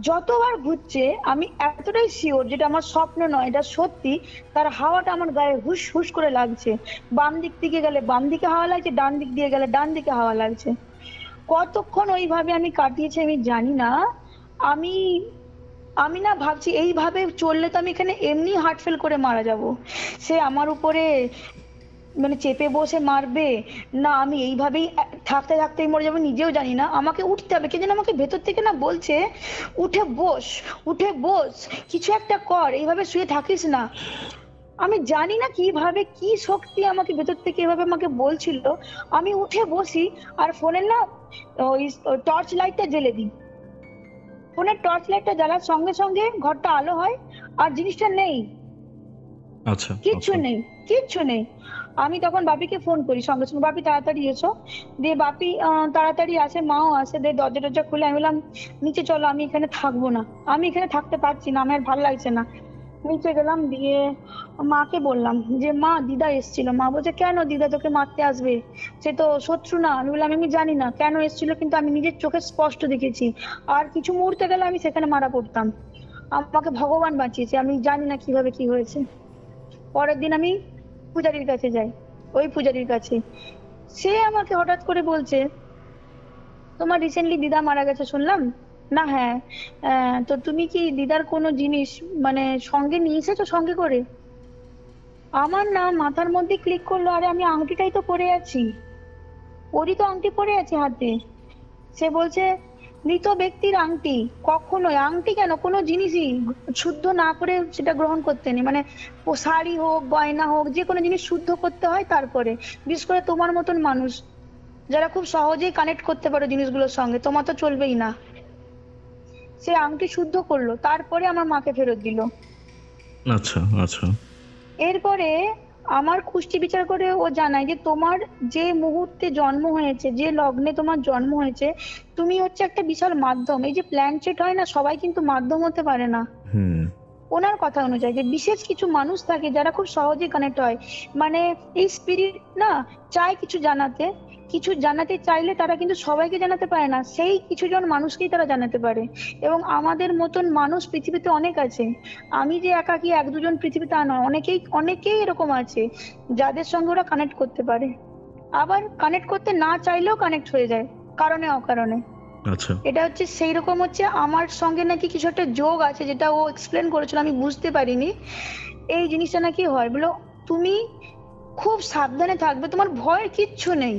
যতবার ঘুরছে আমি এতটাই শিওর যেটা আমার স্বপ্ন নয়, এটা সত্যি, তার হাওয়াটা আমার গায়ে হুস হুস করে লাগছে। বাম দিক থেকে গেলে বাম দিকে হাওয়া লাগছে, ডান দিক দিয়ে গেলে ডান দিকে হাওয়া লাগছে। কতক্ষণ ওইভাবে আমি কাটিয়েছি আমি জানি না। আমি না ভাবছি এইভাবে চললে তো আমি এখানে এমনি হার্ট ফেল করে মারা যাব। সে আমার উপরে মানে চেপে বসে মারবে, না আমি এইভাবেই থাকতে থাকতেই মরে যাবো নিজেও জানি না। আমাকে উঠতে হবে, কে যেন আমাকে ভেতর থেকে না বলছে উঠে বস, উঠে বস, কিছু একটা কর, এইভাবে শুয়ে থাকিস না। আমি জানি না কিভাবে কি শক্তি আমাকে ভেতর থেকে এভাবে আমাকে বলছিল। আমি উঠে বসি আর ফোনের না ওই টর্চ লাইটটা জ্বেলে দিই। ফোনের টর্চ লাইটটা জ্বালার সঙ্গে সঙ্গে ঘরটা আলো হয় আর জিনিসটা নেই, আচ্ছা কিচ্ছু নেই, কিচ্ছু নেই। আমি তখন বাপিকে ফোন করি সঙ্গে সঙ্গে, বাপি তাড়াতাড়ি এসো। দিয়ে বাপি তাড়াতাড়ি আসে, মাও আসে, দিয়ে দরজা টরজা খুলে আমি বললাম নিচে চলো, আমি এখানে থাকবো না, আমি এখানে থাকতে পারছি না, আমার ভালো লাগছে না। নিচে গেলাম, দিয়ে মাকে বললাম যে মা দিদা এসেছিল। মা বলছে কেন দিদা তোকে মারতে আসবে, সে তো শত্রু না। আমি বললাম আমি জানি না কেন এসেছিল, কিন্তু আমি নিজের চোখে স্পষ্ট দেখেছি, আর কিছু মুহূর্তে গেলে আমি সেখানে মারা পড়তাম। আমাকে ভগবান বাঁচিয়েছে, আমি জানি না কিভাবে কি হয়েছে। পরের দিন আমি পূজারীর কাছে যাই, ওই পূজারীর কাছে। সে আমাকে হঠাৎ করে বলছে তোমার রিসেন্টলি দিদা মারা গেছে শুনলাম না। হ্যাঁ, তো তুমি কি দিদার কোনো জিনিস মানে সঙ্গে নিয়ে এসেছো সঙ্গে করে? আমার না মাথার মধ্যে ক্লিক করলো, আরে আমি আংটিটাই তো পরে আছি, ওরই তো আংটি পরে আছে হাতে। সে বলছে মৃত ব্যক্তির আংটি কখনোই, আংটি কেন, কোনো জিনিসই শুদ্ধ না করে সেটা গ্রহণ করতে নেই। মানে ও শাড়ি হোক গয়না হোক যে কোনো জিনিস শুদ্ধ করতে হয় তারপরে। বিশেষ করে তোমার মতন মানুষ যারা খুব সহজেই কানেক্ট করতে পারো জিনিসগুলোর সঙ্গে, তোমার তো চলবেই না। সে আংটি শুদ্ধ করলো, তারপরে আমার মাকে ফেরত দিল। আচ্ছা আচ্ছা এরপরে আমার কুষ্টি বিচার করে ও জানায় যে তোমার যে মুহূর্তে জন্ম হয়েছে, যে লগ্নে তোমার জন্ম হয়েছে, তুমি হচ্ছে একটা বিশাল মাধ্যম। এই যে প্ল্যানচেট হয় না, সবাই কিন্তু মাধ্যম হতে পারে না। হুম ওনার কথা অনুযায়ী যে বিশেষ কিছু মানুষ থাকে যারা খুব সহজে কানেক্ট হয়, মানে এই স্পিরিট না চায় কিছু জানাতে, কিছু জানাতে চাইলে তারা কিন্তু সবাইকে জানাতে পারে না, সেই কিছু জন মানুষকেই তারা জানাতে পারে। এবং আমাদের মতন মানুষ পৃথিবীতে অনেক আছে, আমি যে একাকি এক দুজন পৃথিবীতে নয়, অনেকেই অনেকেই এরকম আছে যাদের সঙ্গে ওরা কানেক্ট করতে পারে। আবার কানেক্ট করতে না চাইলেও কানেক্ট হয়ে যায় কারণে অকারণে। আচ্ছা এটা হচ্ছে সেই রকম হচ্ছে আমার সঙ্গে নাকি কিছু একটা যোগ আছে, যেটা ও এক্সপ্লেন করেছিল, আমি বুঝতে পারিনি। এই জিনিসটা নাকি হয়, বলো তুমি খুব সাবধানে থাকবে, তোমার ভয়ের কিচ্ছু নেই,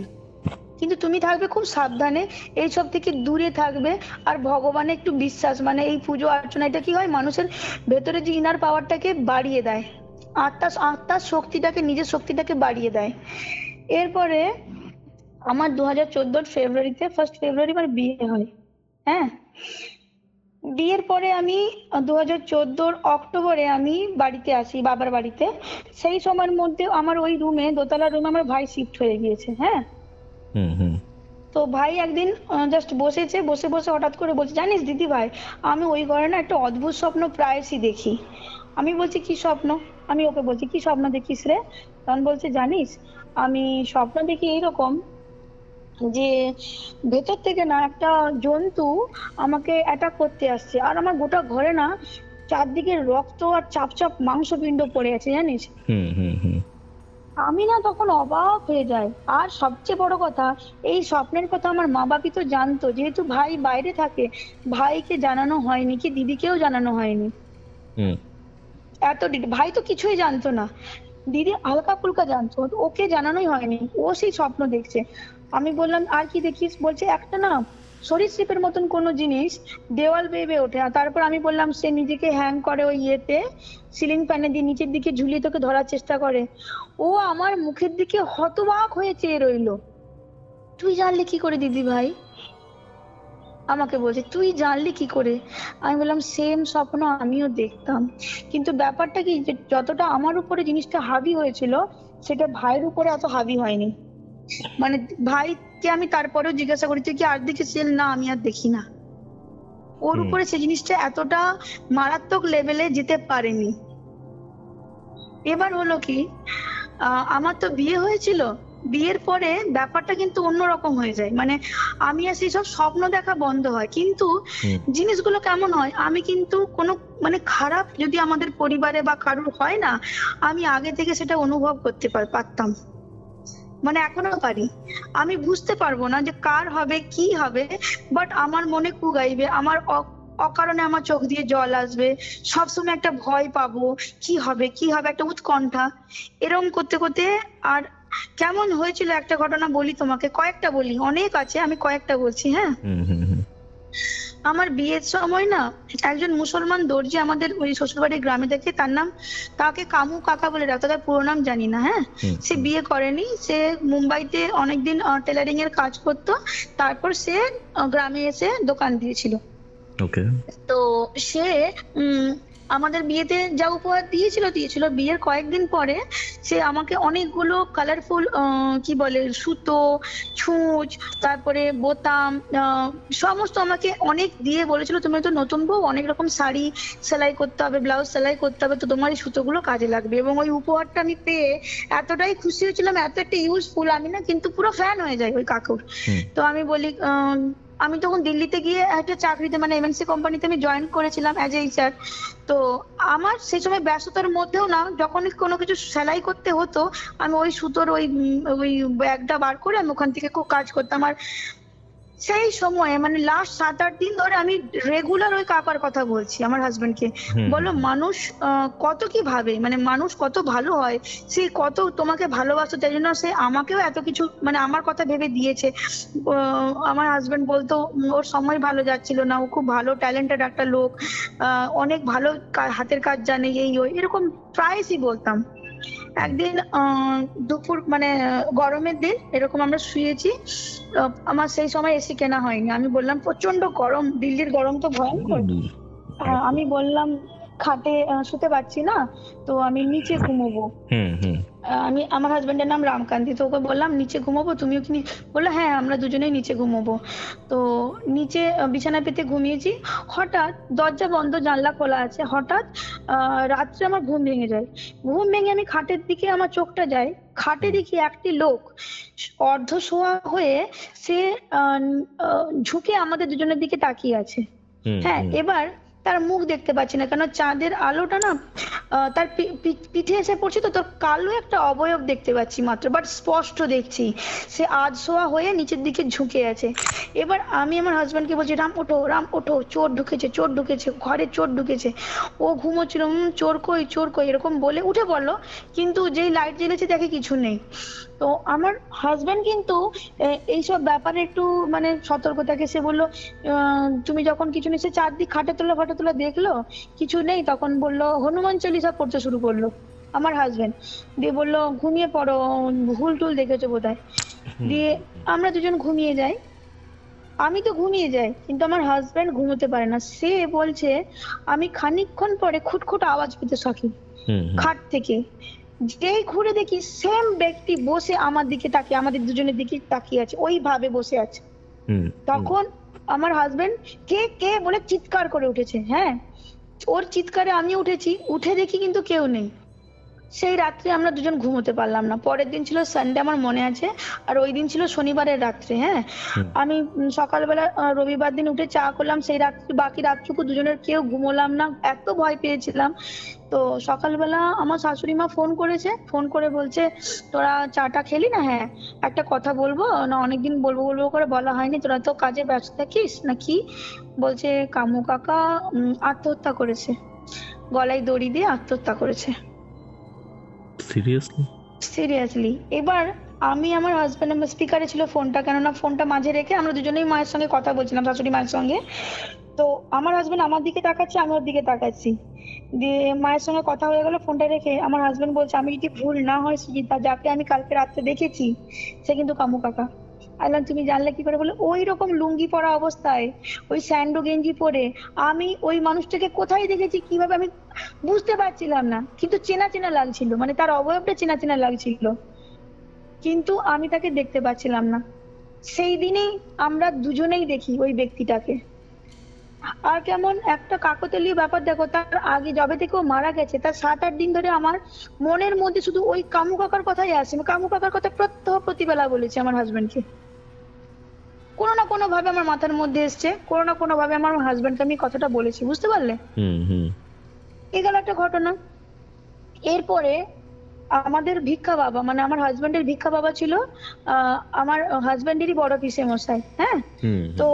কিন্তু তুমি থাকবে খুব সাবধানে, এইসব থেকে দূরে থাকবে। আর ভগবানের একটু বিশ্বাস, মানে এই পুজো অর্চনা এটা কি হয় মানুষের ভেতরে যে ইনার পাওয়ারটাকে বাড়িয়ে দেয়, আত্মার শক্তিটাকে, নিজের শক্তিটাকে বাড়িয়ে দেয়। এরপরে আমার 2014 ফেব্রুয়ারিতে, 1 ফেব্রুয়ারি আমার বিয়ে হয়। হ্যাঁ, বিয়ের পরে আমি 2014 অক্টোবরে আমি বাড়িতে আসি, বাবার বাড়িতে। সেই সময়ের মধ্যে আমার ওই রুমে, দোতলা রুমে আমার ভাই শিফট হয়ে গিয়েছে। হ্যাঁ, হুম হুম তো ভাই একদিন জাস্ট বসেছে, বসে বসে হঠাৎ করে বলছে জানিস দিদি ভাই, আমি ওই ঘরে না একটা অদ্ভুত স্বপ্ন প্রায়শই দেখি। আমি বলছি কি স্বপ্ন? আমি ওকে বলছি কি স্বপ্ন দেখিস রে? তখন বলছে জানিস আমি স্বপ্ন দেখি এইরকম, যে ভেতর থেকে না একটা জন্তু আমাকে অ্যাটাক করতে আসছে, আর আমার গোটা ঘরে না চারদিকে রক্ত আর চাপ চাপ মাংসপিণ্ড পড়ে আছে জানিস। হুম হুম হুম আমি না তখন অবাক হয়ে যাই। আর সবচেয়ে বড় কথা, এই স্বপ্নের কথা আমার মা বাপি তো জানতো, যেহেতু ভাই বাইরে থাকে, ভাইকে জানানো হয়নি, কি দিদিকেও জানানো হয়নি। হুম ভাই তো কিছুই জানতো না, দিদি হালকা ফুলকা জানতো, ওকে জানানোই হয়নি। ও সেই স্বপ্ন দেখছে। আমি বললাম আর কি দেখিস? বলছে একটা না সরীসৃপের মতন কোনো জিনিস দেওয়াল বেয়ে বেয়ে ওঠে। আর তারপর আমি বললাম সে নিজেকে হ্যাং করে ওই ইয়েতে, সিলিং ফ্যানে দিয়ে নিচের দিকে ঝুলিয়ে তোকে ধরার চেষ্টা করে। ও আমার মুখের দিকে হতবাক হয়ে চেয়ে রইলো। তুই জানলি কি করে দিদি ভাই? আমাকে বলছে তুই জানলি কি করে? আমি বললাম সেম স্বপ্ন আমিও দেখতাম, কিন্তু ব্যাপারটা কি যে যতটা আমার উপরে জিনিসটা হাবি হয়েছিল, সেটা ভাইয়ের উপরে এত হাবি হয়নি। মানে ভাইকে আমি তারপরেও জিজ্ঞাসা করি তুই কি আর দেখেছিস? না আমি আর দেখি না। ওর হুম। উপরে সেই জিনিসটা এতটা মারাত্মক লেভেলে যেতে পারেনি। এবার হলো কি, আমার তো বিয়ে হয়েছিল, বিয়ের পরে ব্যাপারটা কিন্তু অন্যরকম হয়ে যায়। মানে আমি আর সেই সব স্বপ্ন দেখা বন্ধ হয়, কিন্তু হুম। জিনিসগুলো কেমন হয়, আমি কিন্তু কোনো মানে খারাপ যদি আমাদের পরিবারে বা কারুর হয় না, আমি আগে থেকে সেটা অনুভব করতে পারতাম, মানে এখনো পারি। আমি বুঝতে পারবো না যে কার হবে কি হবে, বাট আমার মনে কু গাইবে, আমার অকারণে আমার চোখ দিয়ে জল আসবে, সবসময় একটা ভয় পাবো, কি হবে কি হবে, একটা উৎকণ্ঠা, এরকম করতে করতে। আর কেমন হয়েছিল একটা ঘটনা বলি তোমাকে, কয়েকটা বলি, অনেক আছে, আমি কয়েকটা বলছি। হ্যাঁ, আমার বিয়ের সময় না একজন মুসলমান দর্জি আমাদের ওই শ্বশুরবাড়ির গ্রামে দেখে, তার নাম, তাকে কামু কাকা বলে ডাকতো, তার পুরো নাম জানি না। হ্যাঁ, সে বিয়ে করেনি, সে মুম্বাইতে অনেকদিন টেলারিং এর কাজ করতো, তারপর সে গ্রামে এসে দোকান দিয়েছিল। ওকে। তো সে আমাদের বিয়েতে যা উপহার দিয়েছিল, বিয়ের কয়েকদিন পরে সে আমাকে অনেকগুলো কালারফুল কি বলে সুতো, ছুঁচ, তারপরে বোতাম, সমস্ত আমাকে অনেক দিয়ে বলেছিল, তুমি তো নতুন বউ, অনেক রকম শাড়ি সেলাই করতে হবে, ব্লাউজ সেলাই করতে হবে, তো তোমার এই সুতোগুলো কাজে লাগবে। এবং ওই উপহারটা আমি পেয়ে এতটাই খুশি হয়েছিলাম, এত একটা ইউজফুল, আমি না কিন্তু পুরো ফ্যান হয়ে যাই ওই কাকুর। তো আমি বলি, আমি তখন দিল্লিতে গিয়ে একটা চাকরিতে মানে এমএনসি কোম্পানিতে আমি জয়েন করেছিলাম অ্যাজ এ এইচআর। তো আমার সেই সময় ব্যস্ততার মধ্যেও না, যখন কোনো কিছু সেলাই করতে হতো, আমি ওই সুতোর ওই ব্যাগটা বার করে আমি ওখান থেকে খুব কাজ করতাম। আর সেই সময় মানে লাস্ট 7-8 দিন ধরে আমি রেগুলার ওই কাকার কথা বলছি আমার হাজবেন্ডকে, বলো মানুষ কত কি ভাবে, মানে মানুষ কত ভালো হয়, সে কত তোমাকে ভালোবাসতো, তাই জন্য সে আমাকেও এত কিছু মানে আমার কথা ভেবে দিয়েছে। আমার হাজবেন্ড বলতো ওর সময় ভালো যাচ্ছিল না, ও খুব ভালো ট্যালেন্টেড একটা লোক, অনেক ভালো হাতের কাজ জানে, এই ওই এরকম প্রায়শই বলতাম। একদিন দুপুর মানে গরমের দিন এরকম আমরা শুয়েছি, আমার সেই সময় এসি কেনা হয়নি, আমি বললাম প্রচন্ড গরম, দিল্লির গরম তো ভয়ঙ্কর, আমি বললাম খাটে শুতে পারছি না, তো আমি নিচে ঘুমোবো। আমি, আমার হাজবেন্ডের নাম রামকান্তি, তো ওকে বললাম নিচে ঘুমোবো, তুমিও কি? বললো হ্যাঁ আমরা দুজনেই নিচে ঘুমোবো। তো নিচে বিছানা পেতে ঘুমিয়েছি, হঠাৎ দরজা বন্ধ জানলা খোলা আছে, হঠাৎ রাত্রে আমার ঘুম ভেঙে যায়। ঘুম ভেঙে আমি খাটের দিকে আমার চোখটা যায়, খাটে দেখি একটি লোক অর্ধ শোয়া হয়ে সে ঝুঁকে আমাদের দুজনের দিকে তাকিয়ে আছে। হ্যাঁ, এবার তার মুখ দেখতে পাচ্ছি না, কারণ চাঁদের আলোটা না তার পিঠে এসে পড়ছে, তো তোর কালো একটা অবয়ব দেখতে পাচ্ছি মাত্র, বাট স্পষ্ট দেখছি সে আধশোয়া হয়ে নিচের দিকে ঝুঁকে আছে। এবার আমি আমার হাজবেন্ডকে বলছি রাম ওঠো, রাম ওঠো, চোর ঢুকেছে, চোর ঢুকেছে ঘরে, চোর ঢুকেছে। ও ঘুমোচ্ছিল, চোর কই, চোর কই এরকম বলে উঠে পড়লো, কিন্তু যেই লাইট জ্বেলেছে দেখে কিছু নেই। তো আমার হাজবেন্ড কিন্তু এইসব ব্যাপারে একটু মানে সতর্ক থাকে, সে বললো তুমি যখন কিছু নেই, সে চারদিক খাটে তোলা ফাটে তোলা দেখলো, কিছু নেই, তখন বললো হনুমান চল্লিশা পড়তে শুরু করলো আমার হাজবেন্ড, দিয়ে বললো ঘুমিয়ে পড়ো, ভুল টুল দেখেছো বোধহয়। দিয়ে আমরা দুজন ঘুমিয়ে যাই, আমি তো ঘুমিয়ে যাই, কিন্তু আমার হাজবেন্ড ঘুমোতে পারে না, সে বলছে আমি খানিকক্ষণ পরে খুটখুট আওয়াজ পেতে থাকি খাট থেকে, যেই ঘুরে দেখি সেম ব্যক্তি বসে আমার দিকে তাকিয়ে, আমাদের দুজনের দিকে তাকিয়ে আছে, ওইভাবে বসে আছে। তখন আমার হাজবেন্ড কে কে বলে চিৎকার করে উঠেছে। হ্যাঁ, ওর চিৎকারে আমি উঠেছি, উঠে দেখি কিন্তু কেউ নেই। সেই রাত্রে আমরা দুজন ঘুমোতে পারলাম না। পরের দিন ছিল সানডে, আমার মনে আছে, আর ওই দিন ছিল শনিবারের রাত্রে। হ্যাঁ, আমি সকালবেলা রবিবার দিন উঠে চা করলাম, সেই রাত্রি বাকি রাতটুকু দুজনের কেউ ঘুমোলাম না, এত ভয় পেয়েছিলাম। তো সকালবেলা আমার শাশুড়ি মা ফোন করেছে, ফোন করে বলছে তোরা চাটা খেলি না? হ্যাঁ, একটা কথা বলবো না, অনেকদিন বলবো বলবো করে বলা হয়নি, তোরা তো কাজে ব্যস্ত থাকিস নাকি? বলছে কামু কাকা আত্মহত্যা করেছে, গলায় দড়ি দিয়ে আত্মহত্যা করেছে। সিরিয়াসলি। এবার আমি আমার হাজবেন্ড, আমার স্পিকারে ছিল ফোনটা, কেননা ফোনটা মাঝে রেখে আমরা দুজনেই মায়ের সঙ্গে কথা বলছিলাম, শাশুড়ি মায়ের সঙ্গে। তো আমার হাজবেন্ড আমার দিকে তাকাচ্ছে, আমি ওর দিকে তাকাচ্ছি, দিয়ে মায়ের সঙ্গে কথা হয়ে গেল, ফোনটা রেখে আমার হাজবেন্ড বলছে আমি যদি ভুল না হয় সুজিতা, যাকে আমি কালকে রাত্রে দেখেছি সে কিন্তু কামু কাকা। আল্লাহ তুমি জানলে কি করে? বলে ওই রকম লুঙ্গি পরা অবস্থায়, ওই স্যান্ডো গেঞ্জি পরে, আমি ওই মানুষটাকে কোথায় দেখেছি কিভাবে আমি বুঝতে পারছিলাম না, কিন্তু চেনা চেনা লাগছিল, মানে তার অবয়বটা চেনা চেনা লাগছিল, কিন্তু আমি তাকে দেখতে পাচ্ছিলাম না। সেই দিনেই আমরা দুজনেই দেখি ওই ব্যক্তিটাকে। আর কেমন একটা কাকতালীয় ব্যাপার দেখো, তার আগে যবে থেকে ও মারা গেছে তার 7-8 দিন ধরে আমার মনের মধ্যে শুধু ওই কামু কাকার কথাই আসে। কামু কাকার কথা প্রতিবেলা বলেছি আমার হাজবেন্ডকে, কোনো না কোনো ভাবে আমার মাথার মধ্যে এসছে, কোনো না কোনো ভাবে আমার হাজবেন্ডকে আমি কথাটা বলেছি, বুঝতে পারলে? এই গেল একটা ঘটনা। এরপরে আমাদের ভিক্ষা বাবা, মানে আমার হাজবেন্ডের ভিক্ষা বাবা ছিল আমার হাজবেন্ডেরই বড় পিসে মশাই। হ্যাঁ, তো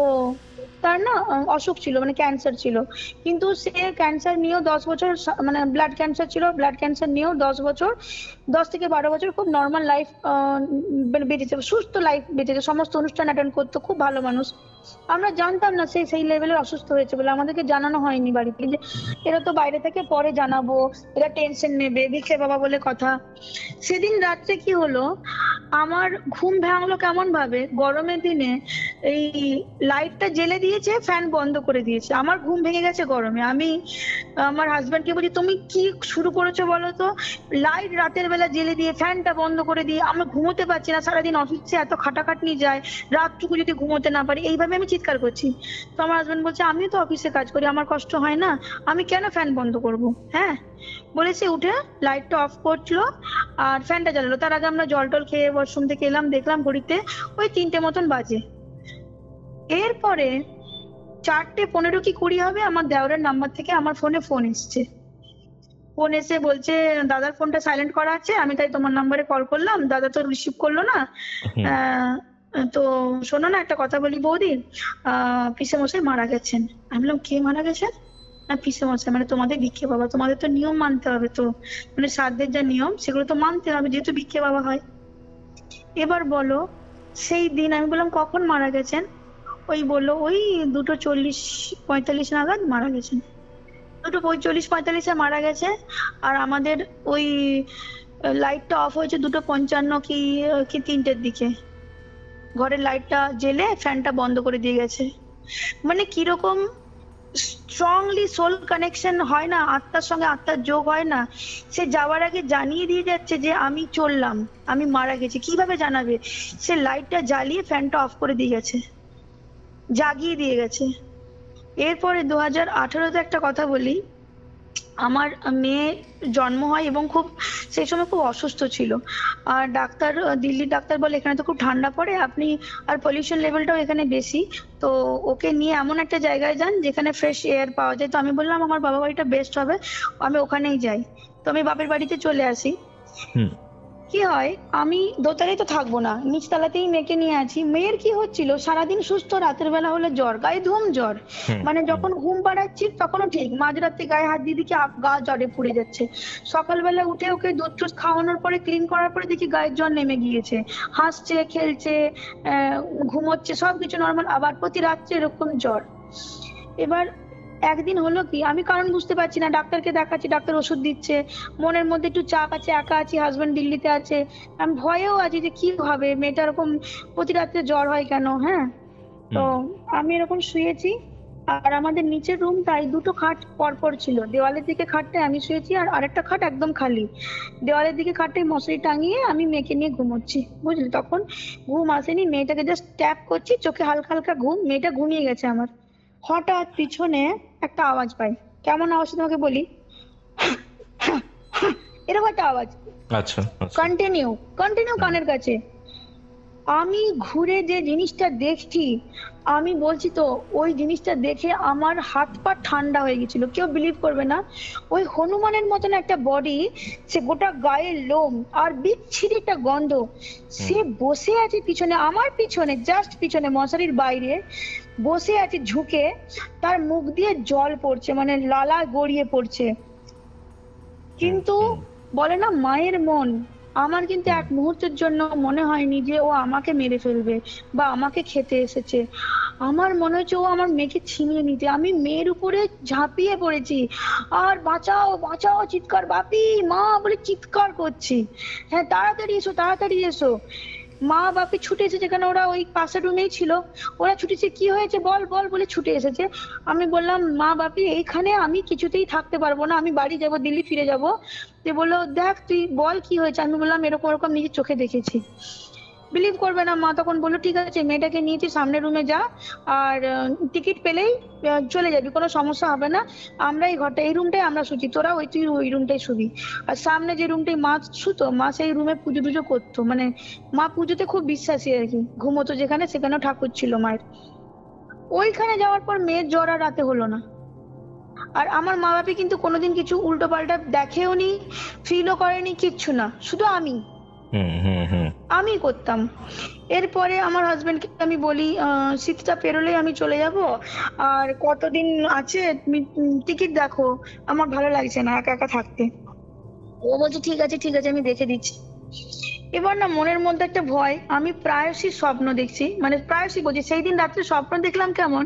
তার না অসুখ ছিল, মানে ক্যান্সার ছিল, কিন্তু সে ক্যান্সার নিয়েও 10 বছর মানে ব্লাড ক্যান্সার ছিল, ব্লাড ক্যান্সার নিয়েও 10 বছর 10 থেকে 12 বছর খুব নর্মাল লাইফ বেঁচেছে, সুস্থ লাইফ বেঁচেছে, সমস্ত অনুষ্ঠান অ্যাটেন্ড করতো, খুব ভালো মানুষ। আমরা জানতাম না সে সেই লেভেলের অসুস্থ হয়েছে বলে, আমাদেরকে জানানো হয়নি বাড়িতে যে এরা তো বাইরে থেকে পরে জানাবো, এরা টেনশন নেবে, ভিক্ষে বাবা বলে কথা। সেদিন রাত্রে কি হলো, আমার ঘুম ভাঙলো কেমন ভাবে, গরমের দিনে এই লাইটটা জেলে দিয়েছে, ফ্যান বন্ধ করে দিয়েছে, আমার ঘুম ভেঙে গেছে গরমে। আমি আমার হাজবেন্ডকে বলছি তুমি কি শুরু করেছো বলো তো, লাইট রাতের বেলা জেলে দিয়ে ফ্যানটা বন্ধ করে দিয়ে আমরা ঘুমোতে পারছি না, সারাদিন অফিসে এত খাটাখাটনি যায়, রাতটুকু যদি ঘুমোতে না পারি, এইভাবে আমি চিৎকার করছি। তো আমার হাজবেন্ড বলছে আমিও তো অফিসে কাজ করি, আমার কষ্ট হয় না, আমি কেন ফ্যান বন্ধ করব? হ্যাঁ বলেছে, উঠে লাইটটা অফ করছিল আর ফ্যানটা জ্বালালো। তার আগে আমরা জল টল খেয়ে ওয়াশরুম থেকে এলাম, দেখলাম ঘড়িতে ওই 3টে মতন বাজে। এরপরে 4:15 কি 20 হবে, আমার দেওরের নাম্বার থেকে আমার ফোনে ফোন এসছে। ফোন এসে বলছে দাদার ফোনটা সাইলেন্ট করা আছে, আমি তাই তোমার নাম্বারে কল করলাম, দাদা তো রিসিভ করলো না। তো শোনো না, একটা কথা বলি বৌদি, পিসে মশাই মারা গেছেন। আমি বললাম কে মারা গেছেন? না পিসে মশাই, মানে তোমাদের ভিক্ষে বাবা, তোমাদের তো নিয়ম মানতে হবে, তো মানে শ্রাদ্ধের যা নিয়ম সেগুলো তো মানতে হবে যেহেতু ভিক্ষে বাবা হয়। এবার বলো সেই দিন, আমি বললাম কখন মারা গেছেন? ওই বললো ওই 2:40-45 নাগাদ মারা গেছেন, 2:45-45 মারা গেছে। আর আমাদের ওই লাইটটা অফ হয়েছে 2:55 কি 3টের দিকে, ঘরের লাইটটা জেলে ফ্যানটা বন্ধ করে দিয়ে গেছে। মানে কিরকম স্ট্রংলি সোল কানেকশন হয় না, আত্মার সঙ্গে আত্মার যোগ হয় না, সে যাওয়ার আগে জানিয়ে দিয়ে যাচ্ছে যে আমি চললাম, আমি মারা গেছি। কিভাবে জানাবে? সে লাইটটা জ্বালিয়ে ফ্যানটা অফ করে দিয়ে গেছে, জাগিয়ে দিয়ে গেছে। এরপরে 2018-তে একটা কথা বলি, আমার মেয়ে জন্ম হয় এবং খুব সেই সময় খুব অসুস্থ ছিল। আর ডাক্তার, দিল্লির ডাক্তার বলে এখানে তো খুব ঠান্ডা পড়ে, আপনি আর পলিউশন লেভেলটাও এখানে বেশি, তো ওকে নিয়ে এমন একটা জায়গায় যান যেখানে ফ্রেশ এয়ার পাওয়া যায়। তো আমি বললাম আমার বাবা বাড়িটা বেস্ট হবে, আমি ওখানেই যাই। তো আমি বাপের বাড়িতে চলে আসি। কি হয়, আমি দোতলায় তো থাকবো না, নিচতলাতেই মেয়েকে নিয়ে আছি। মেয়ের কি হচ্ছিল, সারাদিন সুস্থ, রাতের বেলা হলে জ্বর, গায়ে ধুম জ্বর, মানে যখন ঘুম পাড়াচ্ছি তখনও ঠিক, মাঝরাতে গায়ে হাত দিয়ে দেখি গা জ্বরে পুড়ে যাচ্ছে। সকালবেলা উঠে ওকে দুধ টুধ খাওয়ানোর পরে ক্লিন করার পরে দেখি গায়ের জ্বর নেমে গিয়েছে, হাসছে, খেলছে, ঘুমোচ্ছে, সবকিছু নর্মাল। আবার প্রতি রাত্রে এরকম জ্বর। এবার একদিন হলো কি, আমি কারণ বুঝতে পারছি না, ডাক্তারকে দেখাচ্ছি, ডাক্তার ওষুধ দিচ্ছে, মনের মধ্যে একটু চাপ আছে, একা আছি, হাজবেন্ড দিল্লিতে আছে, আমি ভয়েও আছি যে কি হবে, মেয়েটা এরকম প্রতি রাত্রে জ্বর হয় কেন। হ্যাঁ, তো আমি এরকম শুয়েছি, আর আমাদের নিচের রুমটায় 2টো খাট পরপর ছিল, দেওয়ালের দিকে খাটটায় আমি শুয়েছি আর আরেকটা খাট একদম খালি। দেওয়ালের দিকে খাটটায় মশারি টাঙিয়ে আমি মেয়েকে নিয়ে ঘুমোচ্ছি, বুঝলি। তখন ঘুম আসেনি, মেয়েটাকে জাস্ট ট্যাপ করছি, চোখে হালকা হালকা ঘুম, মেয়েটা ঘুমিয়ে গেছে আমার। হঠাৎ পিছনে একটা আওয়াজ পাই, কেমন আওয়াজ তোমাকে বলি, এরকম একটা আওয়াজ, আচ্ছা কন্টিনিউ কানের কাছে। আমি ঘুরে যে জিনিসটা দেখছি, আমি বলছি তো, ওই জিনিসটা দেখে আমার হাত পা ঠান্ডা হয়ে গেছিল। কেউ বিলিভ করবে না, ওই হনুমানের মতন একটা বডি, সে গোটা গায়ের লোম আর বিচ্ছিরি একটা গন্ধ, সে বসে আছে পিছনে, আমার পিছনে, জাস্ট পিছনে, মশারির বাইরে বসে আছে ঝুঁকে, তার মুখ দিয়ে জল পড়ছে, মানে লালা গড়িয়ে পড়ছে। কিন্তু বলে না মায়ের মন, আমার কিন্তু এক মুহূর্তের জন্য মনে হয়নি যে ও আমাকে মেরে ফেলবে বা আমাকে খেতে এসেছে। আমার মনে হচ্ছে ও আমার মেয়েকে ছিনিয়ে নিতে। আমি মেয়ের উপরে ঝাঁপিয়ে পড়েছি আর বাঁচাও বাঁচাও চিৎকার, বাপি মা বলে চিৎকার করছি, হ্যাঁ তাড়াতাড়ি এসো তাড়াতাড়ি এসো। মা বাপি ছুটে এসেছে, কেন ওরা ওই পাশের রুমেই ছিল, ওরা ছুটেছে, কি হয়েছে বল বল বলে ছুটে এসেছে। আমি বললাম মা বাপি এইখানে আমি কিছুতেই থাকতে পারবো না, আমি বাড়ি যাব, দিল্লি ফিরে যাব। তো বললো দেখ তুই বল কি হয়েছে। আমি বললাম এরকম এরকম নিজের চোখে দেখেছি। বিলিভ করবে না, মা তখন বললো ঠিক আছে মেয়েটাকে নিয়ে তুই সামনের রুমে যা, আর টিকিট পেলেই চলে যাবি, কোনো সমস্যা হবে না, আমরা এই ঘরটা, এই রুমটাই আমরা শুছি, তোরা তুই ওই রুমটাই শুবি। আর সামনে যে রুমটাই মা শুতো, মা সেই রুমে পুজো টুজো করতো, মানে মা পুজোতে খুব বিশ্বাসী আর কি, ঘুমোতো যেখানে, সেখানেও ঠাকুর ছিল মায়ের। ওইখানে যাওয়ার পর মেয়ের জ্বর আর রাতে হলো না। আর আমার মা বাপি কিন্তু কোনোদিন কিছু উল্টো পাল্টা দেখেও নি, ফিলও করেনি, কিচ্ছু না, শুধু আমি হুম হুম হুম আমি করতাম। এরপরে আমার হাজবেন্ডকে আমি বলি শীতটা পেরোলেই আমি চলে যাব, আর কতদিন আছে তুমি টিকিট দেখো, আমার ভালো লাগছে না একা একা থাকতে। ও বলছে ঠিক আছে ঠিক আছে আমি দেখে দিচ্ছি। এবার না মনের মধ্যে একটা ভয়, আমি প্রায়শই স্বপ্ন দেখছি, মানে প্রায়শই বলছি, সেই দিন রাত্রে স্বপ্ন দেখলাম কেমন,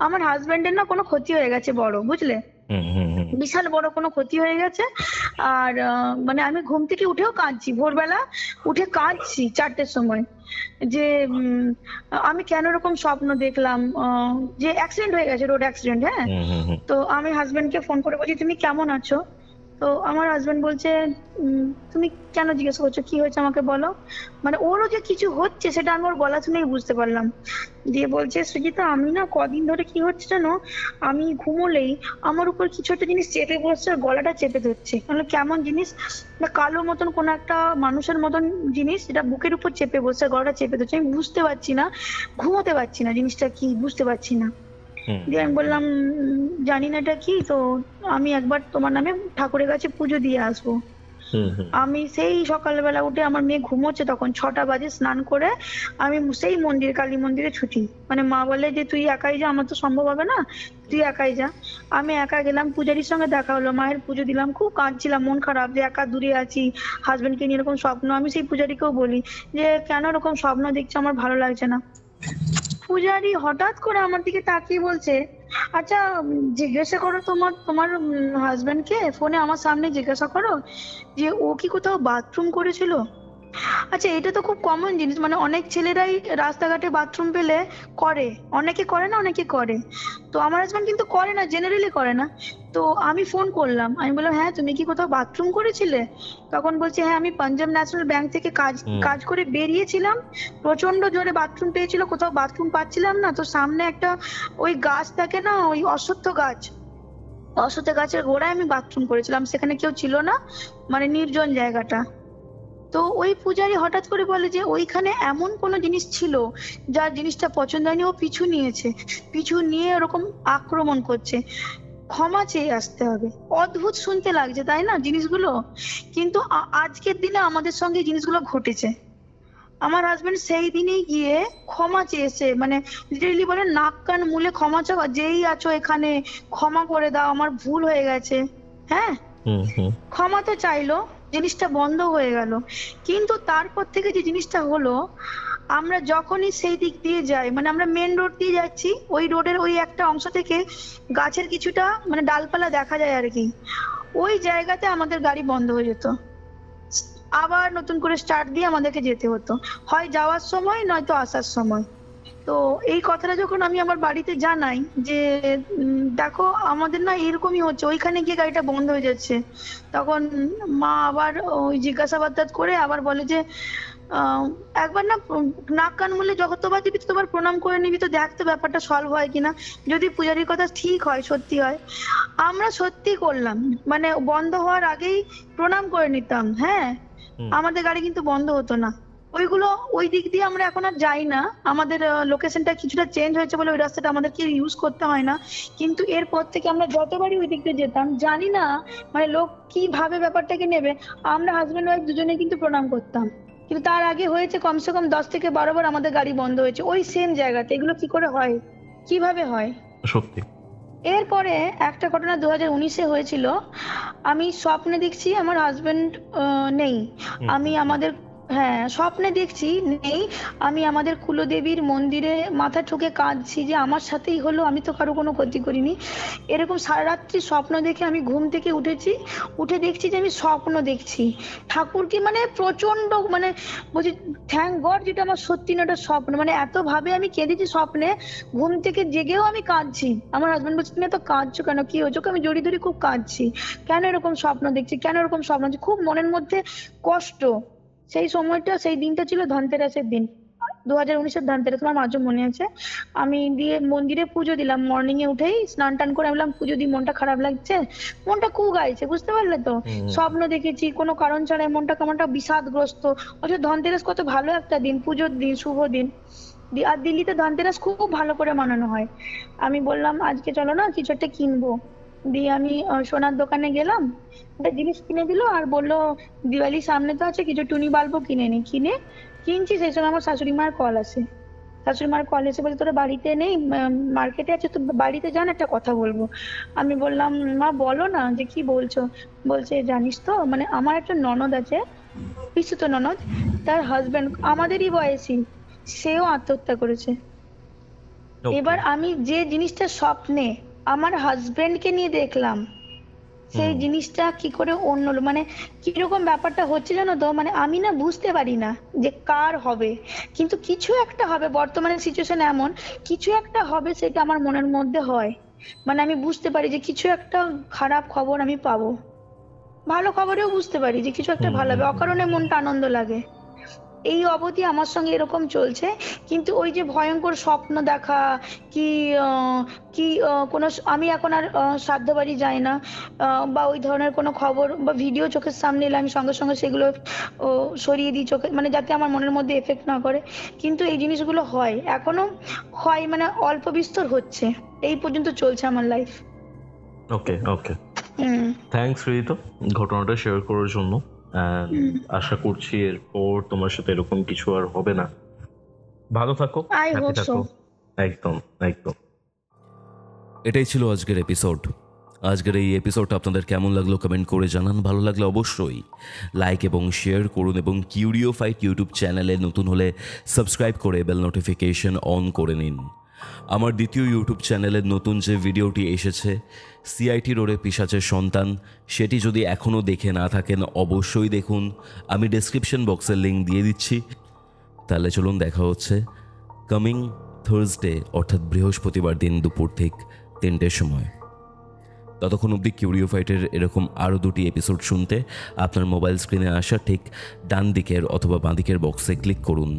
আমার হাজবেন্ডের না কোনো ক্ষতি হয়ে গেছে বড়, বুঝলে, হুম হুম হুম বিশাল বড় কোনো ক্ষতি হয়ে গেছে। আর মানে আমি ঘুম থেকে উঠেও কাঁদছি, ভোরবেলা উঠে কাঁদছি 4টের সময়, যে আমি কেন এরকম স্বপ্ন দেখলাম, যে অ্যাক্সিডেন্ট হয়ে গেছে, রোড অ্যাক্সিডেন্ট, হ্যাঁ। হুম হুম হুম তো আমি হাজবেন্ডকে ফোন করে বলছি তুমি কেমন আছো? তো আমার হাজবেন্ড বলছে তুমি কেন জিজ্ঞেস করছো, কি হয়েছে আমাকে বলো। মানে ওরও যে কিছু হচ্ছে সেটা আমি ওর গলা শুনেই বুঝতে পারলাম। দিয়ে বলছে সুজিতা আমি না কদিন ধরে কি হচ্ছে জানো, আমি ঘুমোলেই আমার উপর কিছু একটা জিনিস চেপে বসছে আর গলাটা চেপে ধরছে, মানে কেমন জিনিস না, কালো মতন কোন একটা মানুষের মতন জিনিস, এটা বুকের উপর চেপে বসছে আর গলাটা চেপে ধরছে, আমি বুঝতে পারছি না, ঘুমোতে পারছি না, জিনিসটা কি বুঝতে পারছি না। হুম দিয়ে আমি বললাম জানি না এটা কি, তো আমি একবার তোমার নামে ঠাকুরের কাছে পুজো দিয়ে আসবো। হুম হুম আমি সেই সকালবেলা উঠে, আমার মেয়ে ঘুমোচ্ছে তখন, 6টা বাজে, স্নান করে আমি সেই মন্দির, কালী মন্দিরে ছুটি, মানে মা বলে যে তুই একাই যা, আমার তো সম্ভব হবে না, তুই একাই যা। আমি একা গেলাম, পূজারীর সঙ্গে দেখা হলো, মায়ের পুজো দিলাম, খুব কাঁদছিলাম, মন খারাপ যে একা দূরে আছি, হাজবেন্ডকে নিয়ে এরকম স্বপ্ন। আমি সেই পূজারীকেও বলি যে কেন এরকম স্বপ্ন দেখছি, আমার ভালো লাগছে না। পূজারি হঠাৎ করে আমার দিকে তাকিয়ে বলছে আচ্ছা জিজ্ঞাসা করো তোমার তোমার হাজবেন্ডকে, ফোনে আমার সামনে জিজ্ঞাসা করো যে ও কি কোথাও বাথরুম করেছিল। আচ্ছা এটা তো খুব কমন জিনিস, মানে অনেক ছেলেরাই রাস্তাঘাটে বাথরুম পেলে করে, অনেকে করে না, অনেকে করে, তো আমার হাজবেন্ড কিন্তু করে না, জেনারেলি করে না। তো আমি ফোন করলাম, আমি বললাম হ্যাঁ তুমি কি কোথাও বাথরুম করেছিলে? তখন বলছে হ্যাঁ আমি পাঞ্জাব ন্যাশনাল ব্যাংক থেকে কাজ হুম। কাজ করে বেরিয়েছিলাম, প্রচন্ড জোরে বাথরুম পেয়েছিল, কোথাও বাথরুম পাচ্ছিলাম না, তো সামনে একটা ওই গাছ থাকে না, ওই অশ্বত্থ গাছ, অশ্বত্থ গাছের গোড়ায় আমি বাথরুম করেছিলাম, সেখানে কেউ ছিল না, মানে নির্জন জায়গাটা। তো ওই পূজারি হঠাৎ করে বলে যে ওইখানে এমন কোনো জিনিস ছিল যার জিনিসটা পছন্দ হয়নি, ও পিছু নিয়েছে, পিছু নিয়ে ওরকম আক্রমণ করছে, ক্ষমা চেয়ে আসতে হবে। অদ্ভুত শুনতে লাগছে তাই না জিনিসগুলো, কিন্তু আজকের দিনে আমাদের সঙ্গে এই জিনিসগুলো ঘটেছে। আমার হাজবেন্ড সেই দিনেই গিয়ে ক্ষমা চেয়েছে, মানে লিটারেলি বলে নাক কান মুলে ক্ষমা চাওয়া, যেই আছো এখানে ক্ষমা করে দাও, আমার ভুল হয়ে গেছে, হ্যাঁ। হুম হুম ক্ষমা তো চাইলো, জিনিসটা বন্ধ হয়ে গেল। কিন্তু তারপর থেকে যে জিনিসটা হলো, আমরা যখনই সেই দিক দিয়ে যাই, মানে আমরা মেন রোড দিয়ে যাচ্ছি, ওই রোডের ওই একটা অংশ থেকে গাছের কিছুটা মানে ডালপালা দেখা যায় আর কি, ওই জায়গাতে আমাদের গাড়ি বন্ধ হয়ে যেত, আবার নতুন করে স্টার্ট দিয়ে আমাদেরকে যেতে হতো, হয় যাওয়ার সময় নয়তো আসার সময়। তো এই কথাটা যখন আমি আমার বাড়িতে জানাই যে দেখো আমাদের না এরকমই হচ্ছে, ওইখানে গিয়ে গাড়িটা বন্ধ হয়ে যাচ্ছে, তখন মা আবার ওই জিজ্ঞাসাবাদ করে আবার বলে যে একবার না নাক কান মুলে যতবার দিবি ততবার প্রণাম করে নিবি, তো দেখ তো ব্যাপারটা সলভ হয় কিনা, যদি পূজারির কথা ঠিক হয়, সত্যি হয়। আমরা সত্যি করলাম, মানে বন্ধ হওয়ার আগেই প্রণাম করে নিতাম, হ্যাঁ, হুম। আমাদের গাড়ি কিন্তু বন্ধ হতো না। ওইগুলো ওই দিক দিয়ে আমরা এখন আর যাই না, আমাদের লোকেশনটা কিছুটা চেঞ্জ হয়েছে বলে ওই রাস্তাটা আমাদেরকে ইউজ করতে হয় না, কিন্তু এরপর থেকে আমরা যতবারই ওই দিক দিয়ে যেতাম, জানি না মানে লোক কিভাবে ব্যাপারটাকে নেবে, আমরা হাজবেন্ড ওয়াইফ দুজনে কিন্তু প্রণাম করতাম। কিন্তু তার আগে হয়েছে কমসে কম 10 থেকে 12 বার আমাদের গাড়ি বন্ধ হয়েছে ওই সেম জায়গাতে। এগুলো কি করে হয়, কিভাবে হয়? সত্যি। এরপরে একটা ঘটনা 2019-এ হয়েছিল, আমি স্বপ্নে দেখছি আমার হাজবেন্ড নেই, আমি আমাদের, হ্যাঁ স্বপ্নে দেখছি নেই, আমি আমাদের কুলদেবীর মন্দিরে মাথা ঠুকে কাঁদছি যে আমার সাথেই হলো, আমি তো কারো কোনো ক্ষতি করিনি। এরকম সারা রাত্রি স্বপ্ন দেখে আমি ঘুম থেকে উঠেছি, উঠে দেখছি যে আমি স্বপ্ন দেখছি ঠাকুরকে, মানে প্রচন্ড, মানে বলছি থ্যাংক গড যেটা আমার সত্যি না, ওটা স্বপ্ন, মানে এত ভাবে আমি কেঁদেছি স্বপ্নে, ঘুম থেকে জেগেও আমি কাঁদছি। আমার হাজবেন্ড বলছে তুমি এত কাঁদছো কেন, কি হয়েছে? আমি জড়িয়ে ধরে খুব কাঁদছি, কেন এরকম স্বপ্ন দেখছি, কেন এরকম স্বপ্ন দেখছি, খুব মনের মধ্যে কষ্ট। সেই সময়টা, সেই দিনটা ছিল ধনতেরাসের দিন, 2019-এর ধনতেরাস, আমার মাঝে মনে আছে। আমি দিয়ে মন্দিরে পুজো দিলাম, মর্নিং এ উঠেই স্নান টান করে আমি বললাম পুজো দিই, মনটা খারাপ লাগছে, মনটা খুব গাইছে, বুঝতে পারলে তো, স্বপ্ন দেখেছি কোনো কারণ ছাড়াই, মনটা কেমনটা বিষাদগ্রস্ত। অথচ ধনতেরাস কত ভালো একটা দিন, পুজোর দিন, শুভ দিন। আর দিল্লিতে ধনতেরাস খুব ভালো করে মানানো হয়। আমি বললাম আজকে চলো না কিছু একটা কিনবো, দিয়ে আমি সোনার দোকানে গেলাম, একটা জিনিস কিনে দিল আর বললো দিওয়ালি সামনে তো আছে, কিছু টুনি বাল্বও কিনে নি। কিনছি, সেই সময় আমার শাশুড়ি মার কল আসে। শাশুড়ি মার কল এসে বলে তোরা বাড়িতে নেই, মার্কেটে আছে, তো বাড়িতে যান, একটা কথা বলবো। আমি বললাম মা বলো না, যে কি বলছো? বলছে জানিস তো, মানে আমার একটা ননদ আছে, পিসুতো ননদ, তার হাজবেন্ড আমাদেরই বয়সী, সেও আত্মহত্যা করেছে। Okay. এবার আমি যে জিনিসটা স্বপ্নে আমার হাজবেন্ডকে নিয়ে দেখলাম, সেই জিনিসটা কি করে অন্য মানে কিরকম ব্যাপারটা হচ্ছে জানো তো, মানে আমি না বুঝতে পারি না যে কার হবে, কিন্তু কিছু একটা হবে। বর্তমানে সিচুয়েশন এমন, কিছু একটা হবে, সেটা আমার মনের মধ্যে হয়। মানে আমি বুঝতে পারি যে কিছু একটা খারাপ খবর আমি পাবো, ভালো খবরেও বুঝতে পারি যে কিছু একটা ভালো হবে, অকারণে মনটা আনন্দ লাগে। এই অবধি আমার সঙ্গে এরকম চলছে। কিন্তু ওই যে ভয়ঙ্কর স্বপ্ন দেখা, কি কোনো আমি এখন আর শ্রাদ্ধ বাড়ি যাই না, বা ওই ধরনের কোনো খবর বা ভিডিও চোখের সামনে এলে আমি সঙ্গে সঙ্গে সেগুলো সরিয়ে দিই চোখে, মানে যাতে আমার মনের মধ্যে এফেক্ট না করে। কিন্তু এই জিনিসগুলো হয়, এখনো হয়, মানে অল্প বিস্তর হচ্ছে। এই পর্যন্ত চলছে আমার লাইফ। ওকে ওকে, থ্যাঙ্কস রিতো ঘটনাটা শেয়ার করার জন্য। আশা করছি এরপর তোমার সাথে এরকম কিছু আর হবে না। ভালো থাকো, I হ্যাপি hope so. থাকো। একদম একদম। এটাই ছিল আজকের এপিসোড। আজকের এই এপিসোডটা আপনাদের কেমন লাগলো কমেন্ট করে জানান। ভালো লাগলে অবশ্যই লাইক এবং শেয়ার করুন, এবং কিউরিও ফাইট ইউটিউব চ্যানেলে নতুন হলে সাবস্ক্রাইব করে বেল নোটিফিকেশন অন করে নিন। আমার দ্বিতীয় ইউটিউব চ্যানেলের নতুন যে ভিডিওটি এসেছে, সিআইটি রোডে পিশাচের সন্তান, সেটি যদি এখনও দেখে না থাকেন অবশ্যই দেখুন। আমি ডেসক্রিপশন বক্সের লিঙ্ক দিয়ে দিচ্ছি। তাহলে চলুন, দেখা হচ্ছে কামিং থার্সডে, অর্থাৎ বৃহস্পতিবার দিন দুপুর ঠিক 3টের সময়। ততক্ষণ অবধি কিউরিও ফাইটের এরকম আরও 2টি এপিসোড শুনতে আপনার মোবাইল স্ক্রিনে আসা ঠিক ডান দিকের অথবা বাঁ দিকের বক্সে ক্লিক করুন।